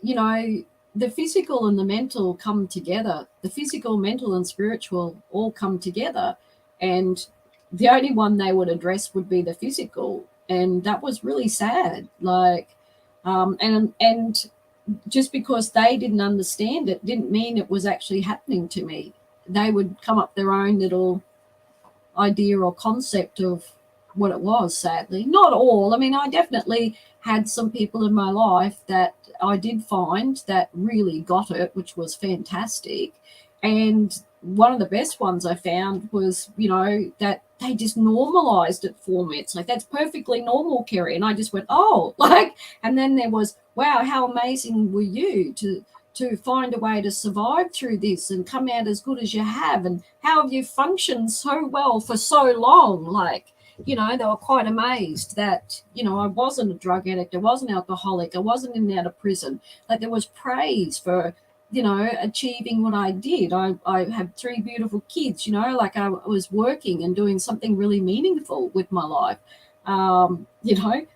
you know, the physical and the mental come together. The physical, mental, and spiritual all come together, and the only one they would address would be the physical, and that was really sad. Like, and just because they didn't understand it didn't mean it was actually happening to me. They would come up their own little idea or concept of what it was, sadly. Not all. I mean, I definitely had some people in my life that I did find that really got it, which was fantastic. And one of the best ones I found was, you know, that they just normalized it for me. It's like, that's perfectly normal, Kerri. And I just went, oh, like, and then there was, wow, how amazing were you to find a way to survive through this and come out as good as you have, and how have you functioned so well for so long? Like, you know, they were quite amazed that, you know, I wasn't a drug addict, I wasn't alcoholic, I wasn't in and out of prison. Like, there was praise for, you know, achieving what I did. I have 3 beautiful kids, you know, like I was working and doing something really meaningful with my life, you know.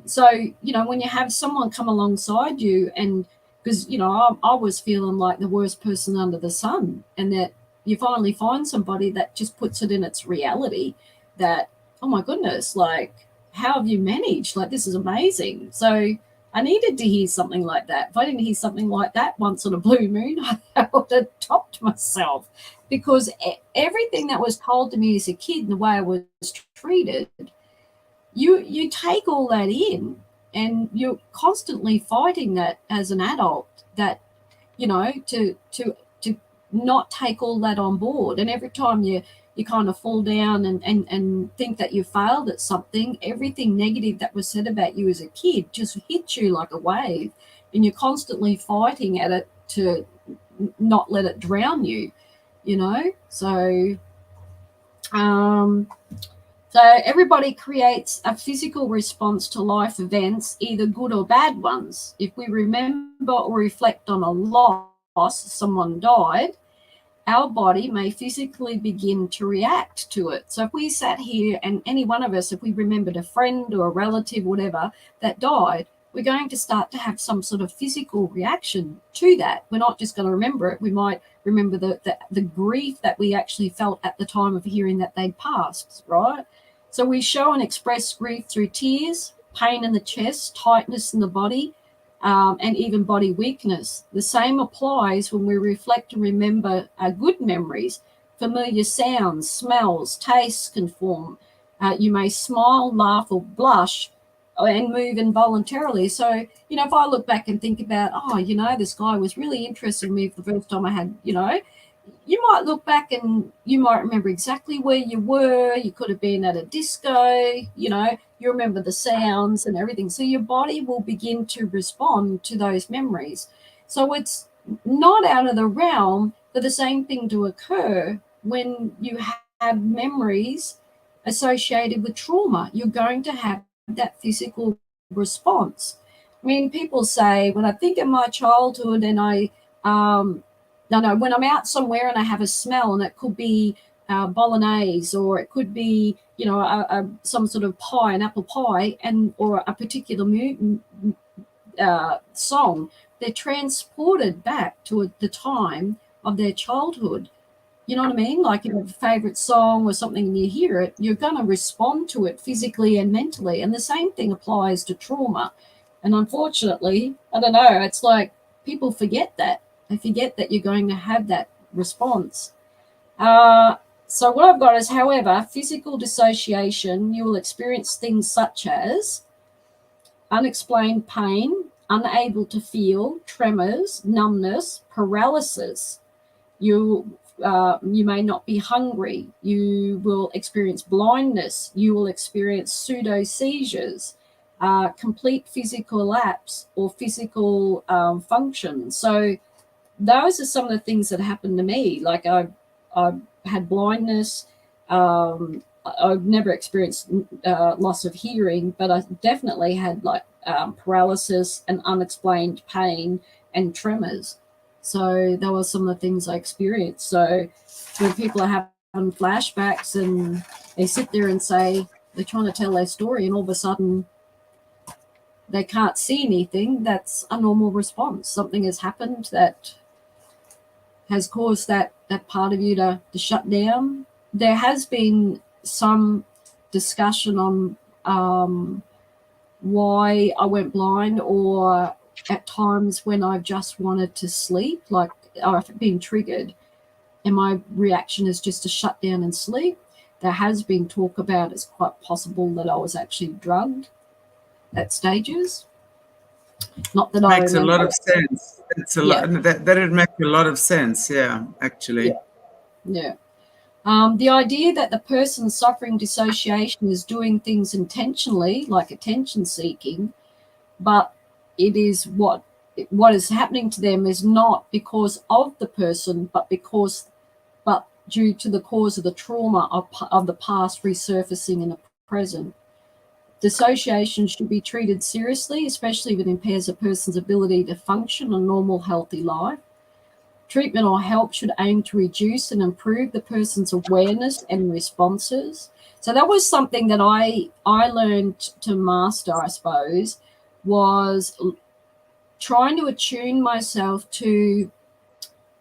So, you know, when you have someone come alongside you, and because, you know, I was feeling like the worst person under the sun, and that you finally find somebody that just puts it in its reality that, oh my goodness, like, how have you managed? Like, this is amazing. So I needed to hear something like that. If I didn't hear something like that once on a blue moon, I would have topped myself, because everything that was told to me as a kid and the way I was treated, you take all that in, and you're constantly fighting that as an adult, that, you know, to not take all that on board. And every time you kind of fall down and think that you failed at something, everything negative that was said about you as a kid just hits you like a wave, and you're constantly fighting at it to not let it drown you, you know. So so everybody creates a physical response to life events, either good or bad ones. If we remember or reflect on a loss, someone died, our body may physically begin to react to it. So if we sat here, and any one of us, if we remembered a friend or a relative, whatever, that died, we're going to start to have some sort of physical reaction to that. We're not just going to remember it. We might remember the grief that we actually felt at the time of hearing that they'd passed, right? So we show and express grief through tears, pain in the chest, tightness in the body, and even body weakness. The same applies when we reflect and remember our good memories. Familiar sounds, smells, tastes can form. You may smile, laugh, or blush, and move involuntarily. So, you know, if I look back and think about, oh, you know, this guy was really interested in me for the first time I had, you know, you might look back and you might remember exactly where you were. You could have been at a disco, you know, you remember the sounds and everything. So your body will begin to respond to those memories. So it's not out of the realm for the same thing to occur when you have memories associated with trauma. You're going to have that physical response. I mean, people say, when I think of my childhood and when I'm out somewhere and I have a smell, and it could be bolognese, or it could be, you know, some sort of pie, an apple pie, or a particular song, they're transported back to the time of their childhood. You know what I mean? Like, if you have a favorite song or something and you hear it, you're going to respond to it physically and mentally. And the same thing applies to trauma. And unfortunately, I don't know, it's like people forget that. They forget that you're going to have that response. So what I've got is, however, physical dissociation, you will experience things such as unexplained pain, unable to feel, tremors, numbness, paralysis. You may not be hungry. You will experience blindness. You will experience pseudo seizures, complete physical lapse or physical function. So those are some of the things that happened to me. Like, I've had blindness. I've never experienced loss of hearing, but I definitely had like paralysis and unexplained pain and tremors. So that was some of the things I experienced. So when people are having flashbacks and they sit there and say they're trying to tell their story, and all of a sudden they can't see anything, that's a normal response. Something has happened that has caused that part of you to shut down. There has been some discussion on why I went blind, or at times when I've just wanted to sleep, like I've been triggered and my reaction is just to shut down and sleep. There has been talk about it's quite possible that I was actually drugged at stages. Not that makes a lot of sense. It's a lot that would make a lot of sense. Yeah, actually. Yeah. The idea that the person suffering dissociation is doing things intentionally, like attention seeking, but it is what is happening to them is not because of the person, but due to the cause of the trauma of the past resurfacing in the present. Dissociation should be treated seriously, especially if it impairs a person's ability to function a normal, healthy life. Treatment or help should aim to reduce and improve the person's awareness and responses. So that was something that I learned to master, I suppose, was trying to attune myself to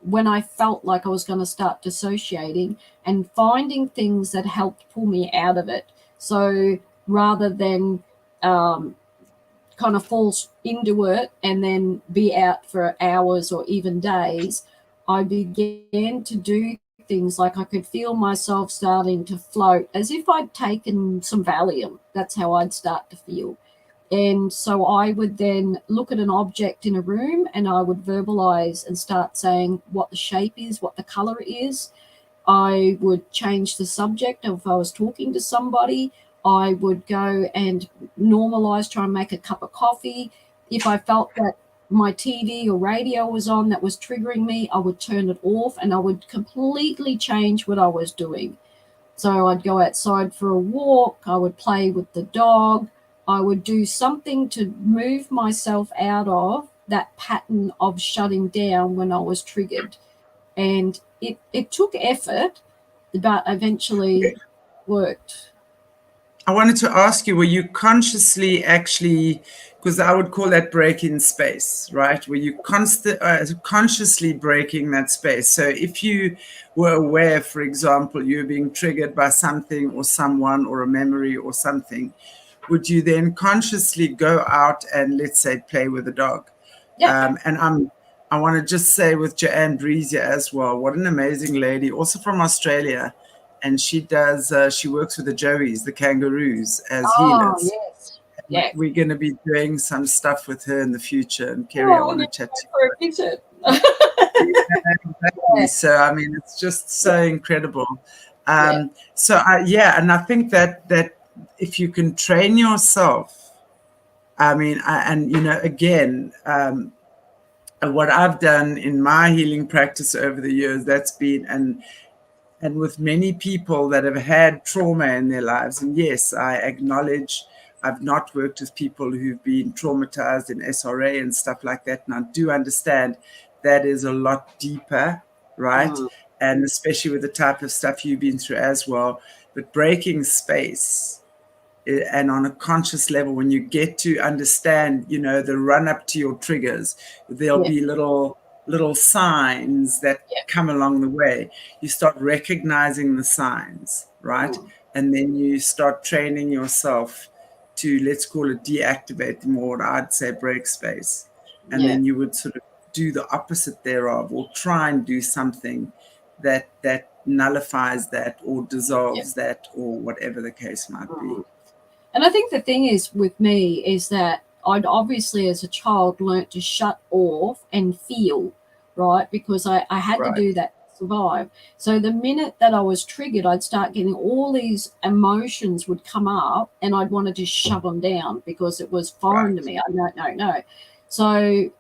when I felt like I was going to start dissociating, and finding things that helped pull me out of it. So rather than kind of fall into it and then be out for hours or even days, I began to do things like I could feel myself starting to float as if I'd taken some Valium. That's how I'd start to feel. And so I would then look at an object in a room and I would verbalize and start saying what the shape is, what the color is. I would change the subject. If I was talking to somebody, I would go and normalize, try and make a cup of coffee. If I felt that my TV or radio was on that was triggering me, I would turn it off and I would completely change what I was doing. So I'd go outside for a walk, I would play with the dog, I would do something to move myself out of that pattern of shutting down when I was triggered. And it took effort, but eventually worked. I wanted to ask you, were you consciously actually, because I would call that breaking space, right? Were you consciously breaking that space? So if you were aware, for example, you were being triggered by something or someone or a memory or something, would you then consciously go out and, let's say, play with a dog? Yeah. And I want to just say with Joanne Breezier as well, what an amazing lady, also from Australia. And she works with the joeys, the kangaroos, as healers. Yes. Yeah. We're going to be doing some stuff with her in the future. And Kerri, I want to chat to you. For a visit. Exactly. So, I mean, it's just so incredible. So, and I think that if you can train yourself, I mean, again, what I've done in my healing practice over the years, that's been, and with many people that have had trauma in their lives. And yes, I acknowledge I've not worked with people who've been traumatized in SRA and stuff like that. And I do understand that is a lot deeper, right? And especially with the type of stuff you've been through as well. But breaking space and on a conscious level, when you get to understand, you know, the run up to your triggers, there'll be little signs that come along the way. You start recognizing the signs, right? And then you start training yourself to, let's call it, deactivate them, or I'd say break space. And then you would sort of do the opposite thereof, or try and do something that nullifies that or dissolves that, or whatever the case might be. And I think the thing is with me is that I'd obviously as a child learnt to shut off and feel, right? Because I had to do that to survive. So the minute that I was triggered, I'd start getting all these emotions would come up, and I'd want to just shove them down because it was foreign to me. I don't know. So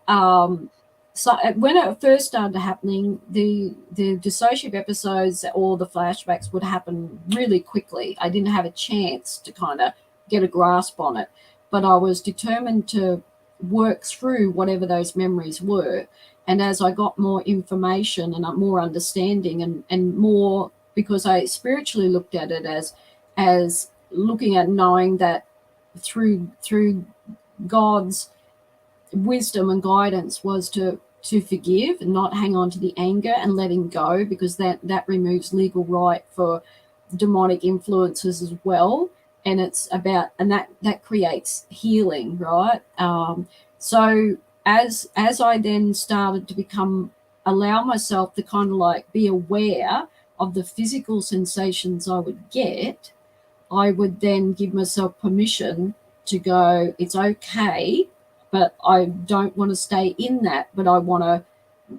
so when it first started happening, the dissociative episodes or the flashbacks would happen really quickly. I didn't have a chance to kind of get a grasp on it, but I was determined to work through whatever those memories were. And as I got more information and more understanding and more, because I spiritually looked at it as looking at knowing that through God's wisdom and guidance was to forgive and not hang on to the anger and letting go, because that removes legal right for demonic influences as well. And it's about, and that creates healing, right? So as I then started to allow myself to kind of like be aware of the physical sensations I would get, I would then give myself permission to go, it's okay, but I don't want to stay in that, but I want to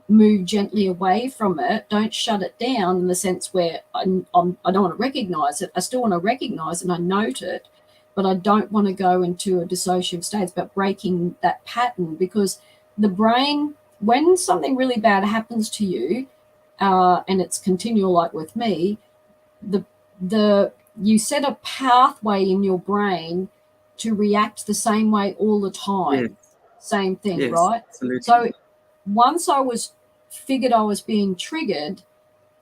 move gently away from it. Don't shut it down in the sense where I don't want to recognize it. I still want to recognize and I note it, but I don't want to go into a dissociative state. It's about breaking that pattern, because the brain, when something really bad happens to you, and it's continual like with me, you set a pathway in your brain to react the same way all the time. Same thing, right? Absolutely. So once I figured I was being triggered,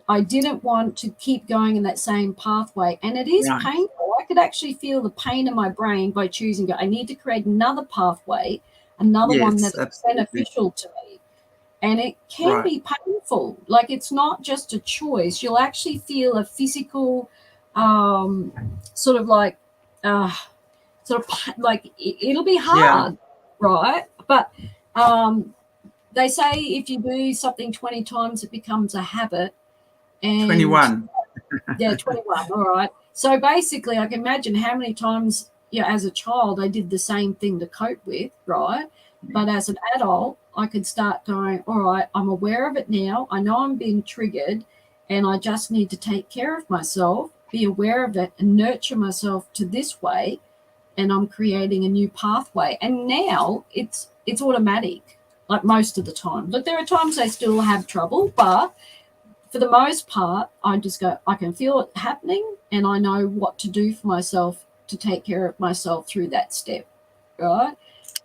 I didn't want to keep going in that same pathway. And it is painful. I could actually feel the pain in my brain by choosing I need to create another pathway, another one that's beneficial to me. And it can be painful. Like, it's not just a choice. You'll actually feel a physical sort of like it'll be hard, right? But they say if you do something 20 times, it becomes a habit. And 21. 21. All right. So basically, I can imagine how many times, as a child, I did the same thing to cope with, right? But as an adult, I could start going, all right, I'm aware of it now. I know I'm being triggered, and I just need to take care of myself, be aware of it, and nurture myself to this way. And I'm creating a new pathway. And now it's automatic, like most of the time. Look, there are times I still have trouble, but for the most part, I just go, I can feel it happening, and I know what to do for myself to take care of myself through that step, right?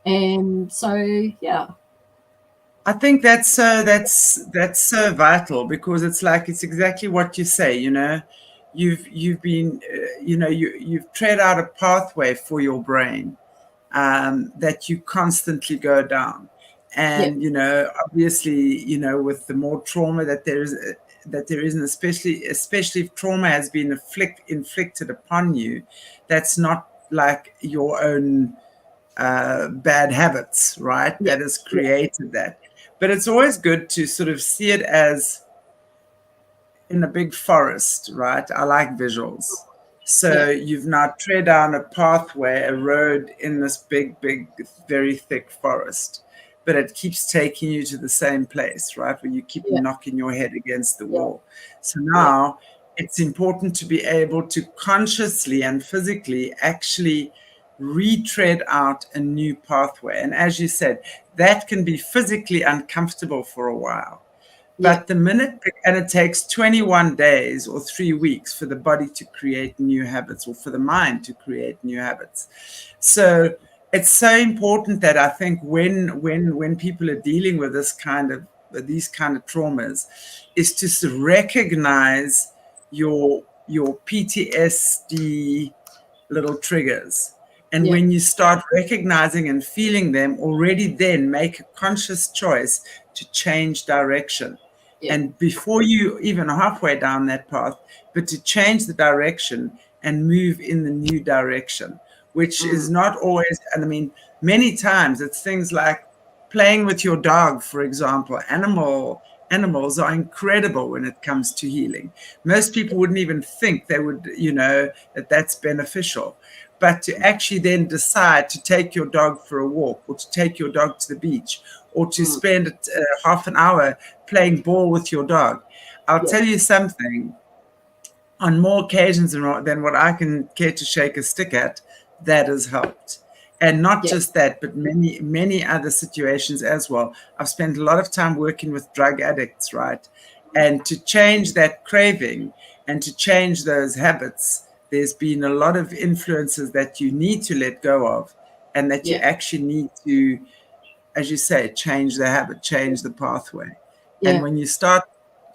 And so, yeah. I think that's so vital, because it's like, it's exactly what you say, you've been, you've tread out a pathway for your brain that you constantly go down. And, obviously, with the more trauma that there is, and especially if trauma has been inflicted upon you, that's not like your own bad habits, right? That has created that. But it's always good to sort of see it as in a big forest, right? I like visuals. So you've now tread down a pathway, a road in this big, very thick forest, but it keeps taking you to the same place, right? Where you keep knocking your head against the wall. So now it's important to be able to consciously and physically actually retread out a new pathway. And as you said, that can be physically uncomfortable for a while. But the minute, and it takes 21 days or 3 weeks for the body to create new habits, or for the mind to create new habits. So it's so important that I think when people are dealing with these kind of traumas, is to recognize your PTSD little triggers. And when you start recognizing and feeling them, already then make a conscious choice to change direction. And before you even halfway down that path, but to change the direction and move in the new direction, which is not always, and I mean, many times it's things like playing with your dog, for example. Animals are incredible when it comes to healing. Most people wouldn't even think they would, that that's beneficial. But to actually then decide to take your dog for a walk, or to take your dog to the beach, or to spend half an hour playing ball with your dog. I'll tell you something, on more occasions than what I can care to shake a stick at, that has helped. And not just that, but many, many other situations as well. I've spent a lot of time working with drug addicts, right? And to change that craving and to change those habits, there's been a lot of influences that you need to let go of, and that you actually need to, as you say, change the habit, change the pathway. And when you start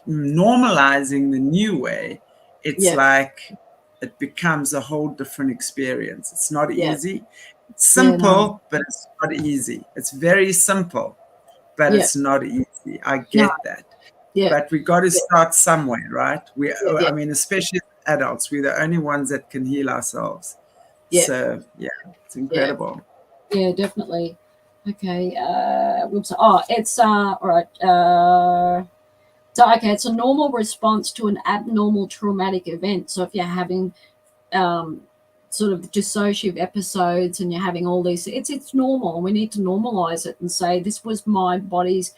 normalizing the new way, it's like it becomes a whole different experience. It's not easy. It's simple, but it's not easy. It's very simple, but it's not easy. I get that. But we got to start somewhere, right? I mean, especially adults, we're the only ones that can heal ourselves. So, it's incredible. Yeah, definitely. Okay. Whoops. Oh, it's all right. So, okay, it's a normal response to an abnormal traumatic event. So if you're having sort of dissociative episodes and you're having all these, it's normal. We need to normalize it and say, this was my body's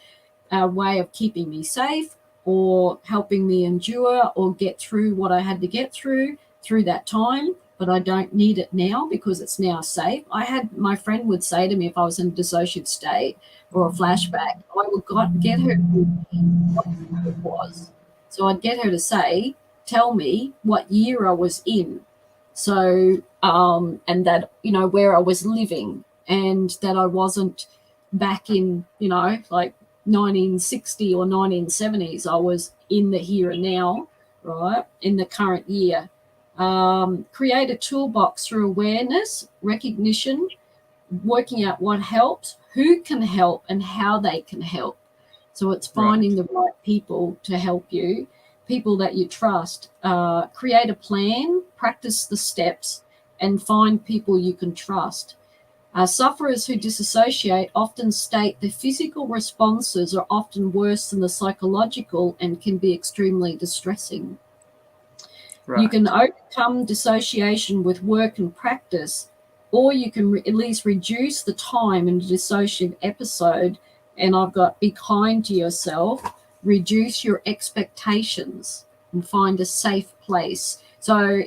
way of keeping me safe, or helping me endure or get through what I had to get through that time. But I don't need it now because it's now safe. My friend would say to me, if I was in a dissociative state or a flashback, I would get her what it was. So I'd get her to say, tell me what year I was in. So, and that, where I was living, and that I wasn't back in, like 1960 or 1970s. I was in the here and now, right, in the current year. Create a toolbox through awareness, recognition, working out what helps, who can help, and how they can help. So it's finding the right people to help you, people that you trust. Create a plan, practice the steps, and find people you can trust. Sufferers who disassociate often state the physical responses are often worse than the psychological and can be extremely distressing. You can overcome dissociation with work and practice, or you can at least reduce the time in a dissociative episode. And I've got, be kind to yourself, reduce your expectations, and find a safe place. So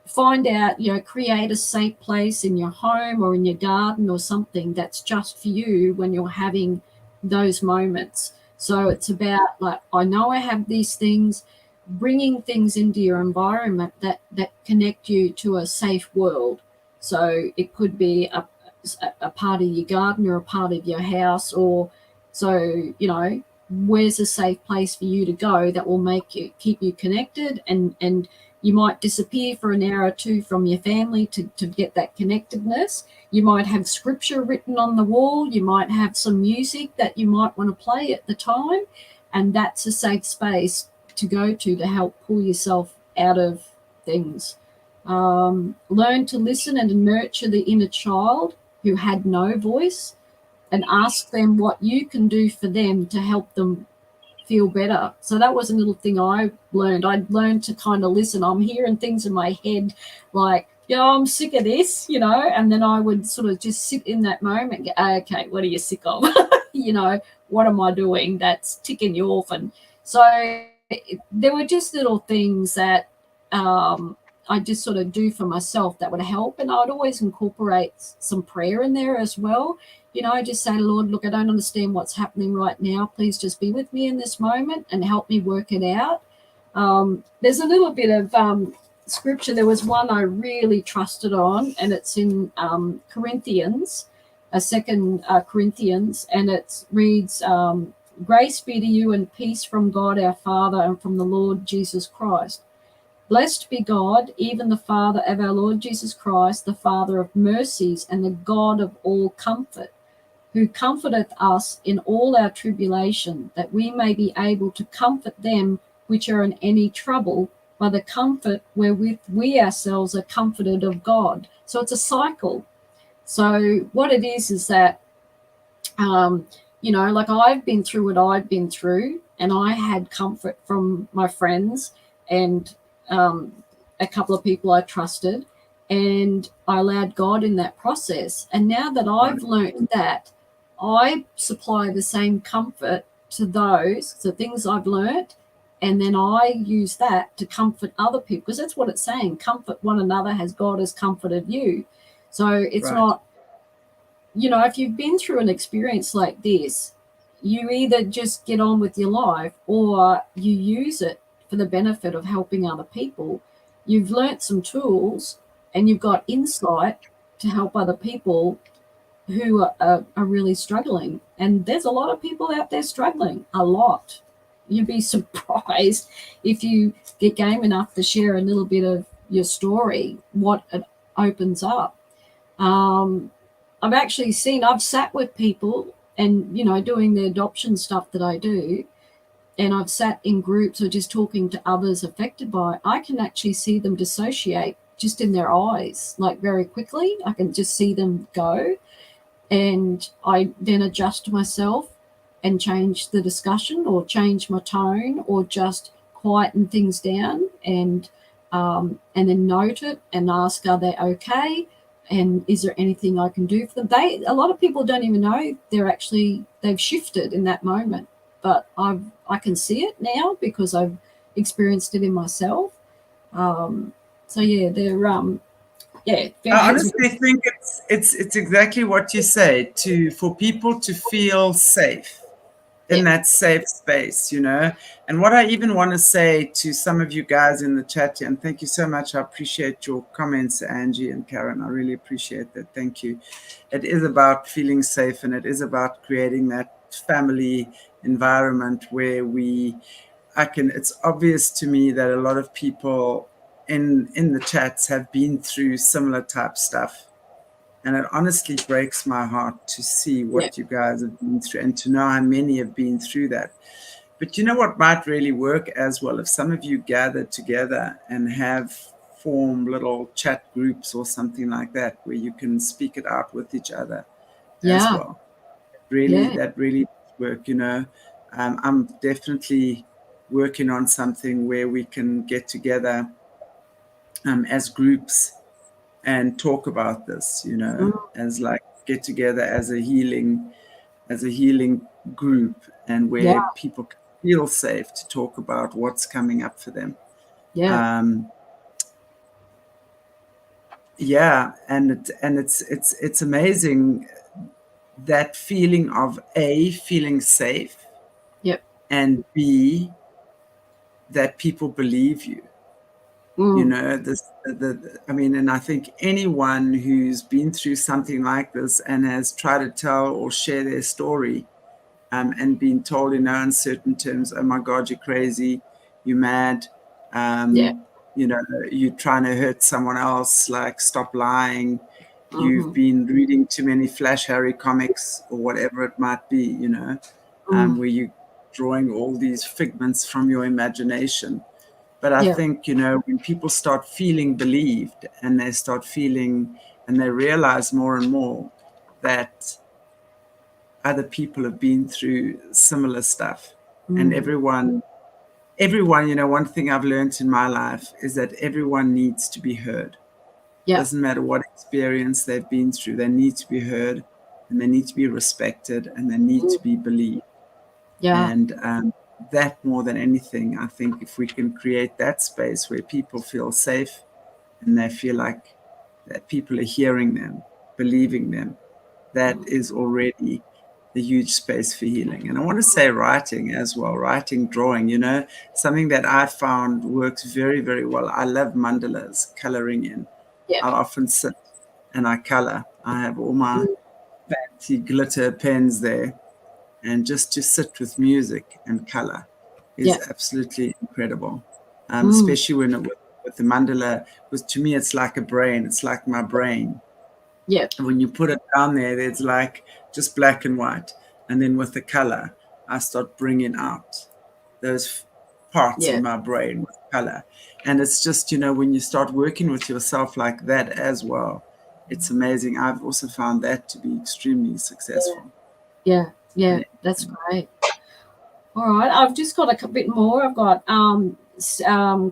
find out, create a safe place in your home or in your garden or something that's just for you when you're having those moments. So it's about, like, I know I have these things, bringing things into your environment that connect you to a safe world. So it could be a part of your garden or a part of your house, or so, where's a safe place for you to go that will keep you connected, and you might disappear for an hour or two from your family to get that connectedness. You might have scripture written on the wall. You might have some music that you might want to play at the time, and that's a safe space to go to help pull yourself out of things. Learn to listen and nurture the inner child who had no voice, and ask them what you can do for them to help them feel better. So that was a little thing I learned. I learned to kind of listen. I'm hearing things in my head like, I'm sick of this, and then I would sort of just sit in that moment and go, okay, what are you sick of? What am I doing that's ticking you off? And so there were just little things that I just sort of do for myself that would help. And I would always incorporate some prayer in there as well. Just say, Lord, look, I don't understand what's happening right now. Please just be with me in this moment and help me work it out. There's a little bit of scripture. There was one I really trusted on, and it's in Corinthians, 2 Corinthians, and it reads, grace be to you and peace from God our Father and from the Lord Jesus Christ. Blessed be God, even the Father of our Lord Jesus Christ, the Father of mercies and the God of all comfort, who comforteth us in all our tribulation, that we may be able to comfort them which are in any trouble by the comfort wherewith we ourselves are comforted of God. So it's a cycle. So what it is that, you know, like I've been through what I've been through, and I had comfort from my friends and a couple of people I trusted, and I allowed God in that process. And now that I've learned that, I supply the same comfort to those, the things I've learned, and then I use that to comfort other people, because that's what it's saying. Comfort one another as God has comforted you. So it's not, you know, if you've been through an experience like this, you either just get on with your life or you use it for the benefit of helping other people. You've learnt some tools and you've got insight to help other people who are really struggling. And there's a lot of people out there struggling, a lot. You'd be surprised if you get game enough to share a little bit of your story, what it opens up. I've actually seen, I've sat with people and, you know, doing the adoption stuff that I do, and I've sat in groups or just talking to others affected by it. I can actually see them dissociate just in their eyes, like very quickly. I can just see them go, and I then adjust myself and change the discussion or change my tone or just quieten things down, and then note it and ask, are they okay? And is there anything I can do for them? A lot of people don't even know they've shifted in that moment, but I can see it now because I've experienced it in myself. So yeah, they're I honestly think it's exactly what you say, for people to feel safe in that safe space, you know. And what I even want to say to some of you guys in the chat here, and thank you so much, I appreciate your comments, Angie and Karen, I really appreciate that, thank you. It is about feeling safe, and it is about creating that family environment where it's obvious to me that a lot of people in the chats have been through similar type stuff. And it honestly breaks my heart to see what you guys have been through and to know how many have been through that. But you know what might really work as well? If some of you gather together and have formed little chat groups or something like that, where you can speak it out with each other as well. That really work, you know. I'm definitely working on something where we can get together as groups and talk about this, you know, as like get together as a healing group, and where people can feel safe to talk about what's coming up for them. And it's amazing, that feeling of A, feeling safe, and B, that people believe you. You know, and I think anyone who's been through something like this and has tried to tell or share their story, and been told in no uncertain terms, oh my God, you're crazy, you're mad, you know, you're trying to hurt someone else, like stop lying, you've been reading too many Flash Harry comics or whatever it might be, you know, where you're drawing all these figments from your imagination. But I think, you know, when people start feeling believed, and they start feeling, and they realize more and more that other people have been through similar stuff, and everyone, you know, one thing I've learned in my life is that everyone needs to be heard. Doesn't matter what experience they've been through, they need to be heard, and they need to be respected, and they need to be believed. And that, more than anything, I think if we can create that space where people feel safe and they feel like that people are hearing them, believing them, that is already a huge space for healing. And I want to say writing as well, writing, drawing, you know, something that I found works very, very well. I love mandalas, coloring in. I often sit and I color. I have all my fancy glitter pens there. And just to sit with music and color is absolutely incredible, especially when with the mandala, because to me it's like a brain. It's like my brain. Yeah. And when you put it down there, it's like just black and white. And then with the color, I start bringing out those parts of my brain with color. And it's just, you know, when you start working with yourself like that as well, it's amazing. I've also found that to be extremely successful. Yeah, that's great. All right, I've just got a bit more. I've got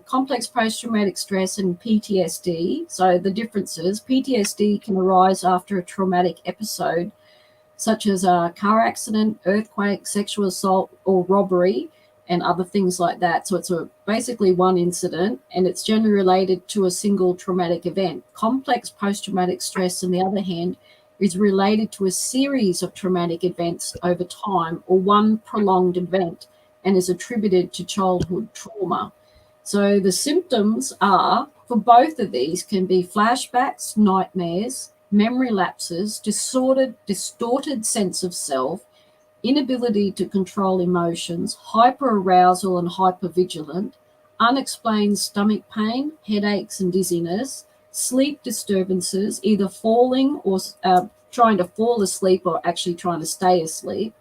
complex post-traumatic stress and PTSD. So the differences: PTSD can arise after a traumatic episode, such as a car accident, earthquake, sexual assault, or robbery, and other things like that. So it's basically one incident, and it's generally related to a single traumatic event. Complex post-traumatic stress, on the other hand, is related to a series of traumatic events over time, or one prolonged event, and is attributed to childhood trauma. So the symptoms are, for both of these, can be flashbacks, nightmares, memory lapses, distorted sense of self, inability to control emotions, hyperarousal and hypervigilant, unexplained stomach pain, headaches and dizziness, sleep disturbances, either falling or trying to fall asleep or actually trying to stay asleep,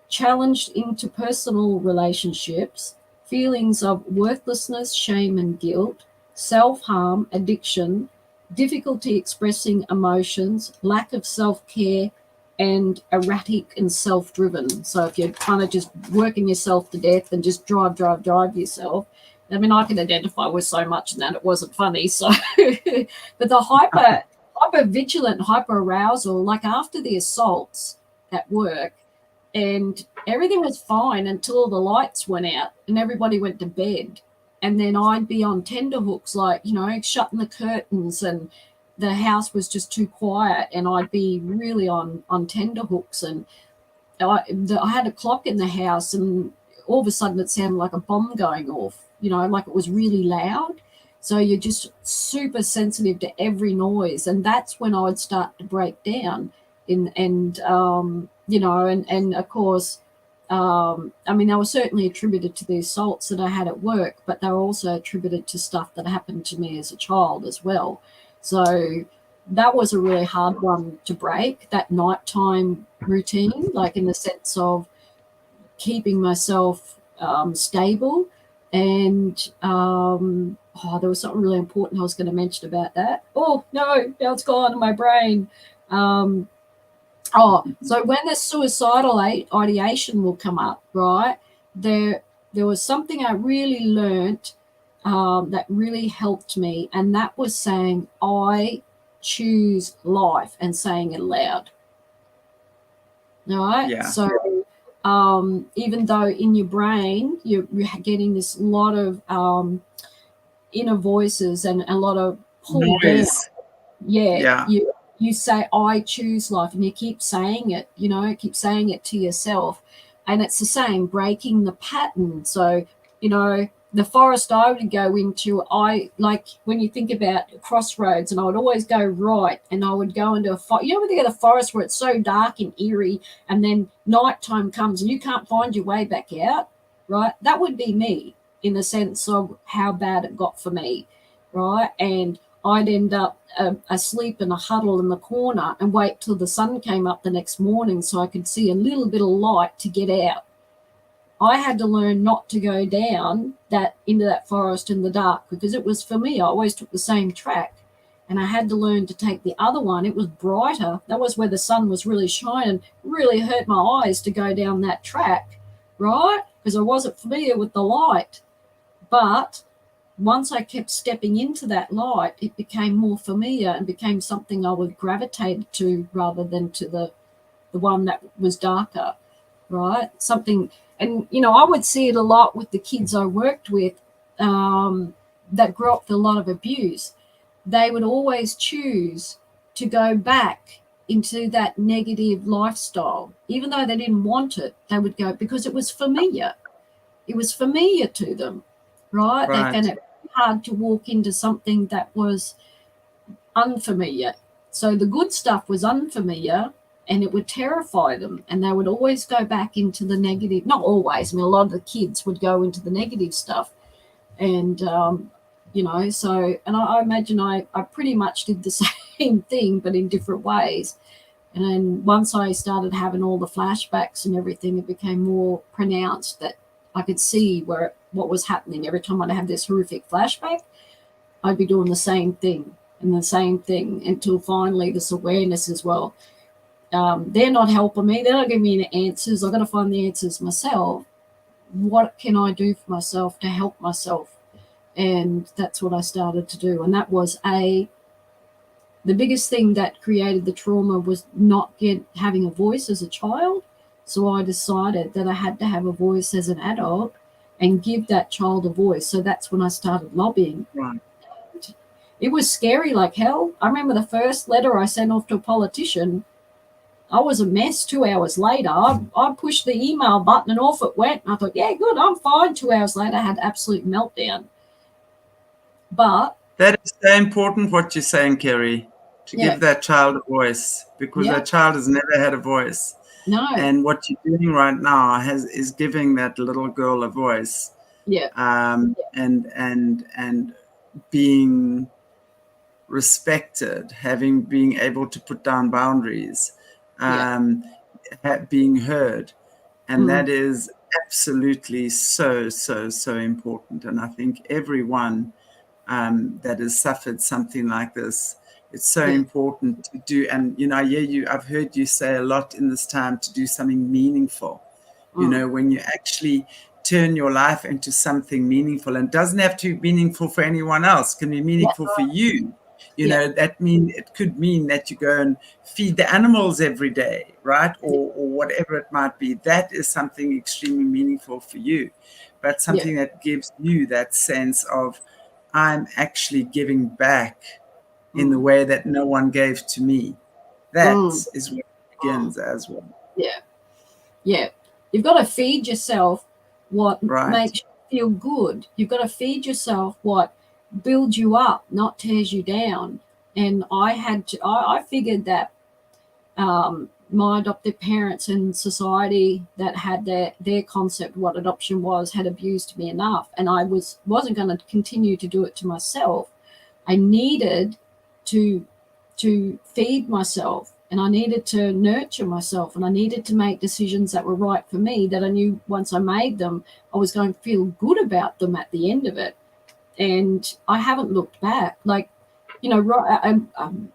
challenged interpersonal relationships, feelings of worthlessness, shame and guilt, self-harm, addiction, difficulty expressing emotions, lack of self-care, and erratic and self-driven. So if you're kind of just working yourself to death and just drive yourself, I mean, I can identify with so much in that it wasn't funny. So, but the hyper-vigilant, hyper-arousal, like after the assaults at work, and everything was fine until the lights went out and everybody went to bed. And then I'd be on tenterhooks, like, you know, shutting the curtains, and the house was just too quiet, and I'd be really on tenterhooks. And I had a clock in the house, and all of a sudden it sounded like a bomb going off, you know, like it was really loud. So you're just super sensitive to every noise. And that's when I would start to break down and you know, and of course, I mean, they were certainly attributed to the assaults that I had at work, but they were also attributed to stuff that happened to me as a child as well. So that was a really hard one to break, that nighttime routine, like in the sense of keeping myself stable. And there was something really important I was going to mention about that. Oh, no, now it's gone in my brain. So when the suicidal ideation will come up, right, there was something I really learnt that really helped me, and that was saying, I choose life, and saying it aloud. All right? Yeah. So even though in your brain you're getting this lot of inner voices and a lot of pull down, you say, I choose life, and you keep saying it, you know, keep saying it to yourself. And it's the same, breaking the pattern. So, you know, the forest I would go into, I like when you think about crossroads, and I would always go right, and I would go into you know, when you get a forest where it's so dark and eerie, and then nighttime comes and you can't find your way back out, right? That would be me, in the sense of how bad it got for me, right? And I'd end up asleep in a huddle in the corner and wait till the sun came up the next morning so I could see a little bit of light to get out. I had to learn not to go down into that forest in the dark, because it was, for me, I always took the same track, and I had to learn to take the other one. It was brighter. That was where the sun was really shining. Really hurt my eyes to go down that track, right? Because I wasn't familiar with the light. But once I kept stepping into that light, it became more familiar and became something I would gravitate to, rather than to the one that was darker, right? Something. And, you know, I would see it a lot with the kids I worked with that grew up with a lot of abuse. They would always choose to go back into that negative lifestyle. Even though they didn't want it, they would go, because it was familiar. It was familiar to them, right? They found it hard to walk into something that was unfamiliar. So the good stuff was unfamiliar, and it would terrify them, and they would always go back into the negative. Not always. I mean, a lot of the kids would go into the negative stuff. And you know. So, and I imagine I pretty much did the same thing, but in different ways. And then once I started having all the flashbacks and everything, it became more pronounced that I could see what was happening. Every time I'd have this horrific flashback, I'd be doing the same thing and the same thing until finally this awareness as well. They're not helping me. They're not giving me any answers. I've got to find the answers myself. What can I do for myself to help myself? And that's what I started to do. And that was the biggest thing that created the trauma was not having a voice as a child. So I decided that I had to have a voice as an adult and give that child a voice. So that's when I started lobbying. Right. And it was scary like hell. I remember the first letter I sent off to a politician. I was a mess 2 hours later. I pushed the email button and off it went. And I thought, yeah, good, I'm fine. 2 hours later, I had an absolute meltdown. But that is so important what you're saying, Kerri, to give that child a voice, because that child has never had a voice. No. And what you're doing right now is giving that little girl a voice. Yeah. And being respected, being able to put down boundaries, being heard. And that is absolutely so important. And I think everyone that has suffered something like this, it's so important to do. And, you know, I've heard you say a lot in this time to do something meaningful. You know, when you actually turn your life into something meaningful, and it doesn't have to be meaningful for anyone else, it can be meaningful for you. You know, it could mean that you go and feed the animals every day, right? Or whatever it might be. That is something extremely meaningful for you, but something that gives you that sense of, I'm actually giving back in the way that no one gave to me. That is where it begins as well. Yeah. Yeah. You've got to feed yourself what makes you feel good. You've got to feed yourself what builds you up, not tears you down. And I figured that my adoptive parents and society that had their concept of what adoption was had abused me enough, and I wasn't going to continue to do it to myself. I needed to feed myself, and I needed to nurture myself, and I needed to make decisions that were right for me, that I knew once I made them, I was going to feel good about them at the end of it. And I haven't looked back. Like, you know,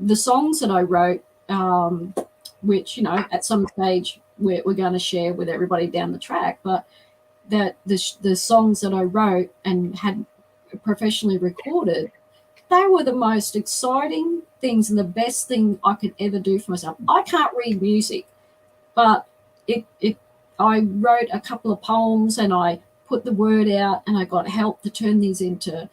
the songs that I wrote, which, you know, at some stage we're going to share with everybody down the track, but that the songs that I wrote and had professionally recorded, they were the most exciting things and the best thing I could ever do for myself. I can't read music, but I wrote a couple of poems and I put the word out, and I got help to turn these into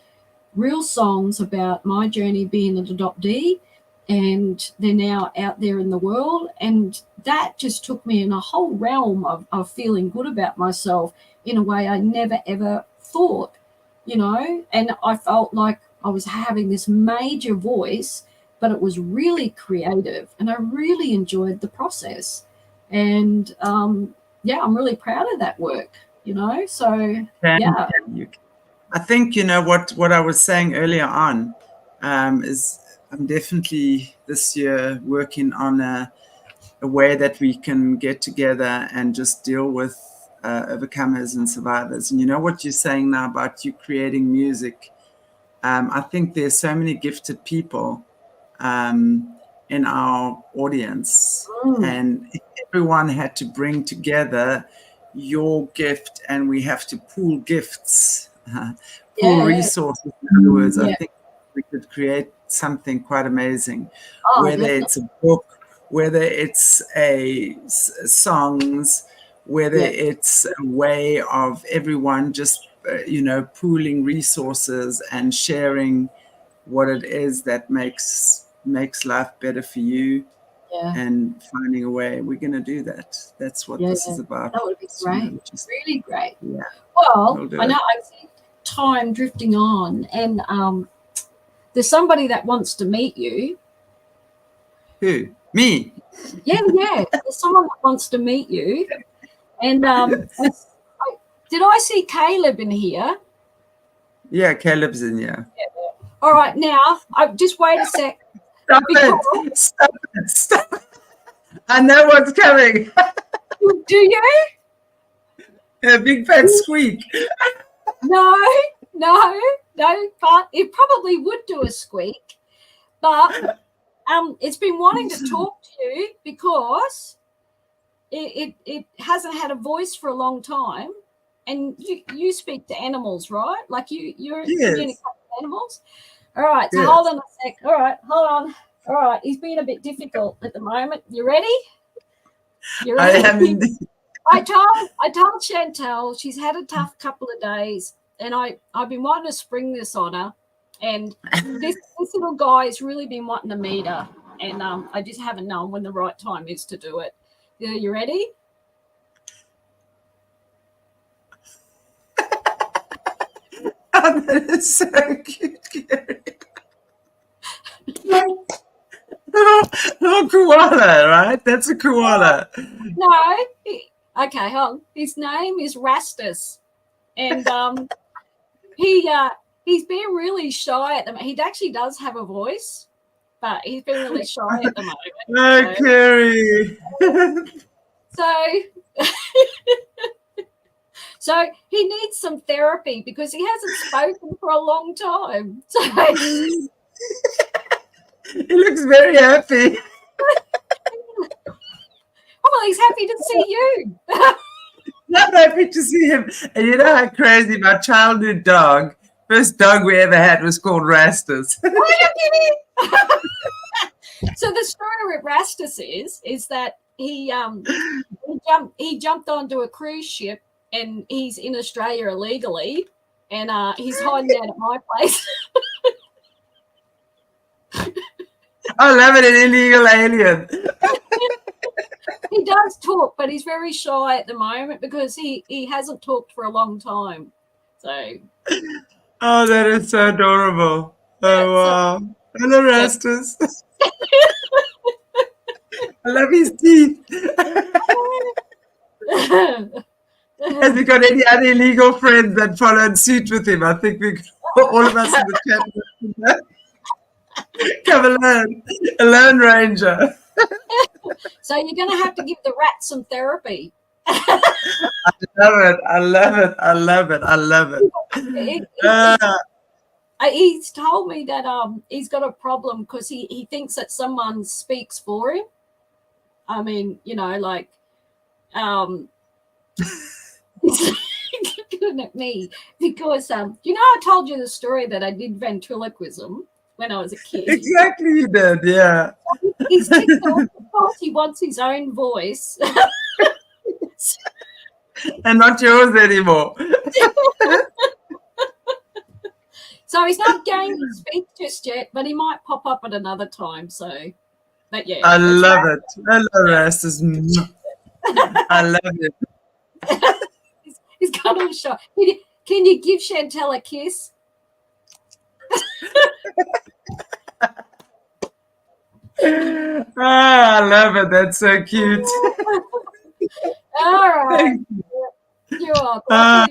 real songs about my journey being an adoptee, and they're now out there in the world. And that just took me in a whole realm of feeling good about myself in a way I never, ever thought, you know. And I felt like I was having this major voice, but it was really creative, and I really enjoyed the process. And, I'm really proud of that work, you know. So, I think, you know, what I was saying earlier on is I'm definitely this year working on a way that we can get together and just deal with overcomers and survivors. And you know what you're saying now about you creating music. I think there's so many gifted people in our audience, and if everyone had to bring together your gift, and we have to pool gifts, pool resources, in other words, I think we could create something quite amazing, whether it's a book, whether it's songs, whether it's a way of everyone just pooling resources and sharing what it is that makes life better for you, and finding a way. We're going to do that. That's what this is about. That would be great. Really great. Yeah. Well, I know I see time drifting on, and there's somebody that wants to meet you. Who? Me? Yeah. There's someone that wants to meet you. And did I see Caleb in here? Yeah, Caleb's in here. Yeah, All right, now, just wait a sec. Stop it. Stop it. Stop it. I know what's coming. Do you? A big fat squeak. No, but it probably would do a squeak. But it's been wanting to talk to you because it hasn't had a voice for a long time. And you speak to animals, right? Like you're communicating with animals. All right, so hold on a sec. All right, hold on. All right, he's being a bit difficult at the moment. You ready? You ready? I am indeed. I told Chantelle she's had a tough couple of days, and I've been wanting to spring this on her, and this little guy has really been wanting to meet her, and I just haven't known when the right time is to do it. You ready? Oh, that is so cute, Kerri. Oh, koala, right? That's a koala. No. Okay, hold on. His name is Rastus, and he's been really shy at the moment. He actually does have a voice, but he's been really shy at the moment. Oh, Kerri. So he needs some therapy because he hasn't spoken for a long time. So He looks very happy. Oh, well, he's happy to see you. I'm happy to see him. And you know how crazy my childhood dog, first dog we ever had was called Rastus. Are you kidding? So the story with Rastus is that he jumped onto a cruise ship and he's in Australia illegally, and he's hiding out at my place. I love it, an illegal alien. He does talk, but he's very shy at the moment because he hasn't talked for a long time. So. Oh, that is so adorable. Oh, wow. Hello, Rastus. I love his teeth. Has he got any other illegal friends that followed suit with him? I think we all of us in the chat. Come alone, a lone ranger. So you're going to have to give the rat some therapy. I love it. He's told me that he's got a problem because he thinks that someone speaks for him. I mean, you know, like he's looking at me because you know, I told you the story that I did ventriloquism when I was a kid. Exactly, you did, yeah. He's ticked off because he wants his own voice. And not yours anymore. So he's not going to speak just yet, but he might pop up at another time. So, but yeah. I love it. I love Rastus. I love it. He's got all shy. Can you give Chantelle a kiss? I love it. That's so cute. All right. You're welcome.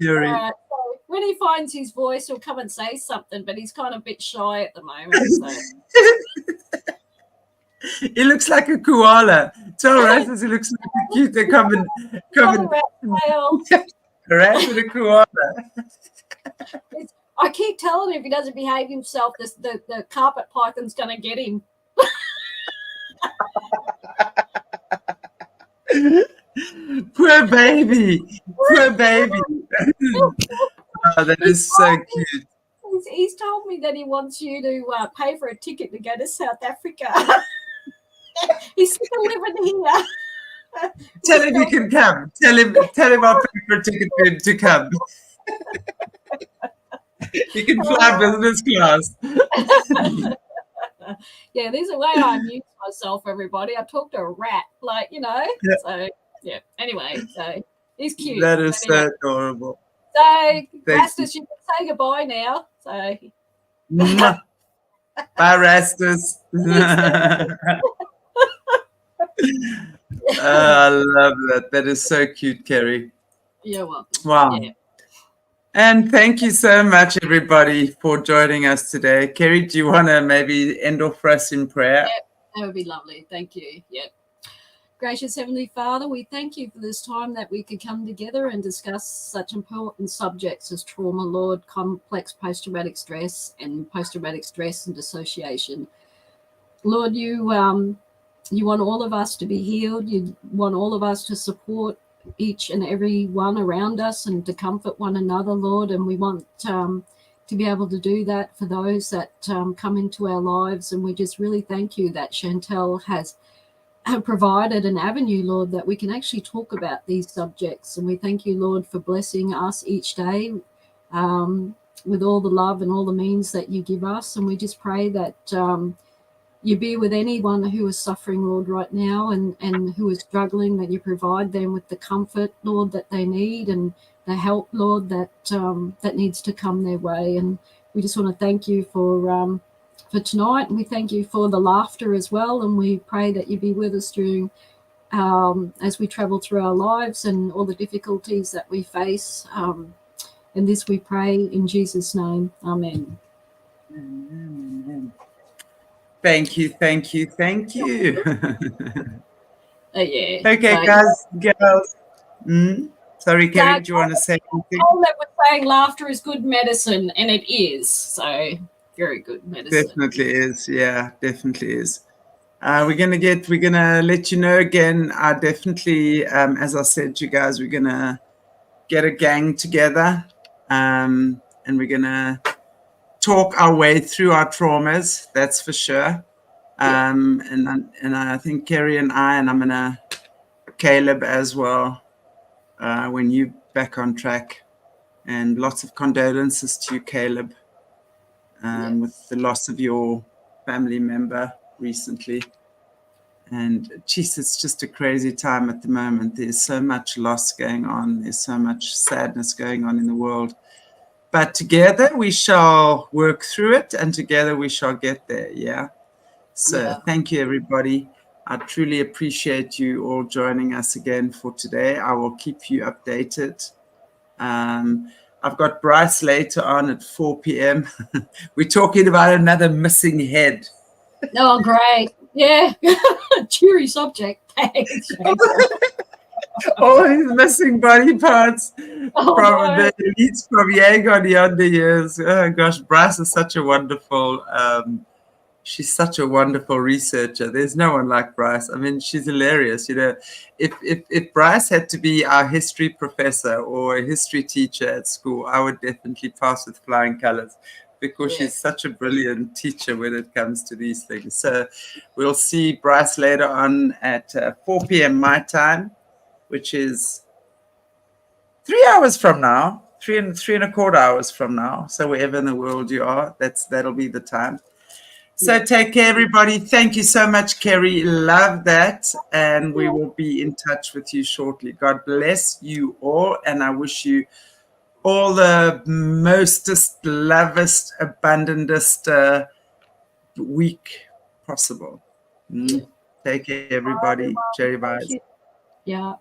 Kerri. Right. So when he finds his voice, he'll come and say something, but he's kind of a bit shy at the moment. So. He looks like a koala. Tell Rastus he looks like a cute. They come and rat with a koala. I keep telling him if he doesn't behave himself, the carpet python's going to get him. Poor baby. Poor baby. Oh, that is so cute. He's told me that he wants you to pay for a ticket to go to South Africa. He's still living here. Tell him he can come. Tell him I'll pay for a ticket for him to come. He can fly business class. Yeah, there's a way I amuse myself, everybody. I talk to a rat, like, you know. Yeah. So, yeah. Anyway, so he's cute. That is so adorable. So, Rastus, you can say goodbye now. So. Bye, Rastus. I love that. That is so cute, Kerri. You're welcome. Wow. Yeah. And thank you so much, everybody, for joining us today. Kerri, do you want to maybe end off for us in prayer? Yep, that would be lovely. Thank you. Yep. Gracious Heavenly Father, we thank you for this time that we could come together and discuss such important subjects as trauma, Lord, complex post-traumatic stress and dissociation. Lord, you want all of us to be healed. You want all of us to support each and every one around us and to comfort one another, Lord. And we want to be able to do that for those that come into our lives. And we just really thank you that Chantelle has provided an avenue, Lord, that we can actually talk about these subjects. And we thank you, Lord, for blessing us each day with all the love and all the means that you give us. And we just pray that you be with anyone who is suffering, Lord, right now and who is struggling, that you provide them with the comfort, Lord, that they need and the help, Lord, that needs to come their way. And we just want to thank you for tonight, and we thank you for the laughter as well. And we pray that you be with us during as we travel through our lives and all the difficulties that we face. And this we pray in Jesus' name. Amen. Amen. Thank you. Yeah. Okay, guys, girls. Sorry, Kerri, do you want to say something? All that we're saying, laughter is good medicine, and it is. So very good medicine. Definitely is. Yeah, definitely is. We're gonna let you know again. Definitely, as I said to you guys, we're gonna get a gang together, and we're gonna talk our way through our traumas. That's for sure. And I think Kerri and I'm gonna Caleb as well. When you back on track, and lots of condolences to you, Caleb, with the loss of your family member recently. And geez, it's just a crazy time at the moment. There's so much loss going on. There's so much sadness going on in the world. But together we shall work through it, and together we shall get there. Yeah. So thank you, everybody. I truly appreciate you all joining us again for today. I will keep you updated. I've got Bryce later on at 4 p.m. We're talking about another missing head. Oh, great. Yeah. Cheery subject. Thanks. All his missing body parts from the elites from Yangon yonder years. Oh gosh, Bryce is such a wonderful she's such a wonderful researcher. There's no one like Bryce. I mean, she's hilarious. You know, if Bryce had to be our history professor or a history teacher at school, I would definitely pass with flying colors, because she's such a brilliant teacher when it comes to these things. So we'll see Bryce later on at 4 p.m. my time, which is 3 hours from now, three and a quarter hours from now. So wherever in the world you are, that'll be the time. So take care, everybody. Thank you so much, Kerri. Love that. And we will be in touch with you shortly. God bless you all. And I wish you all the mostest, lovest, abundantest week possible. Take care, everybody. Cherry vibes. Yeah.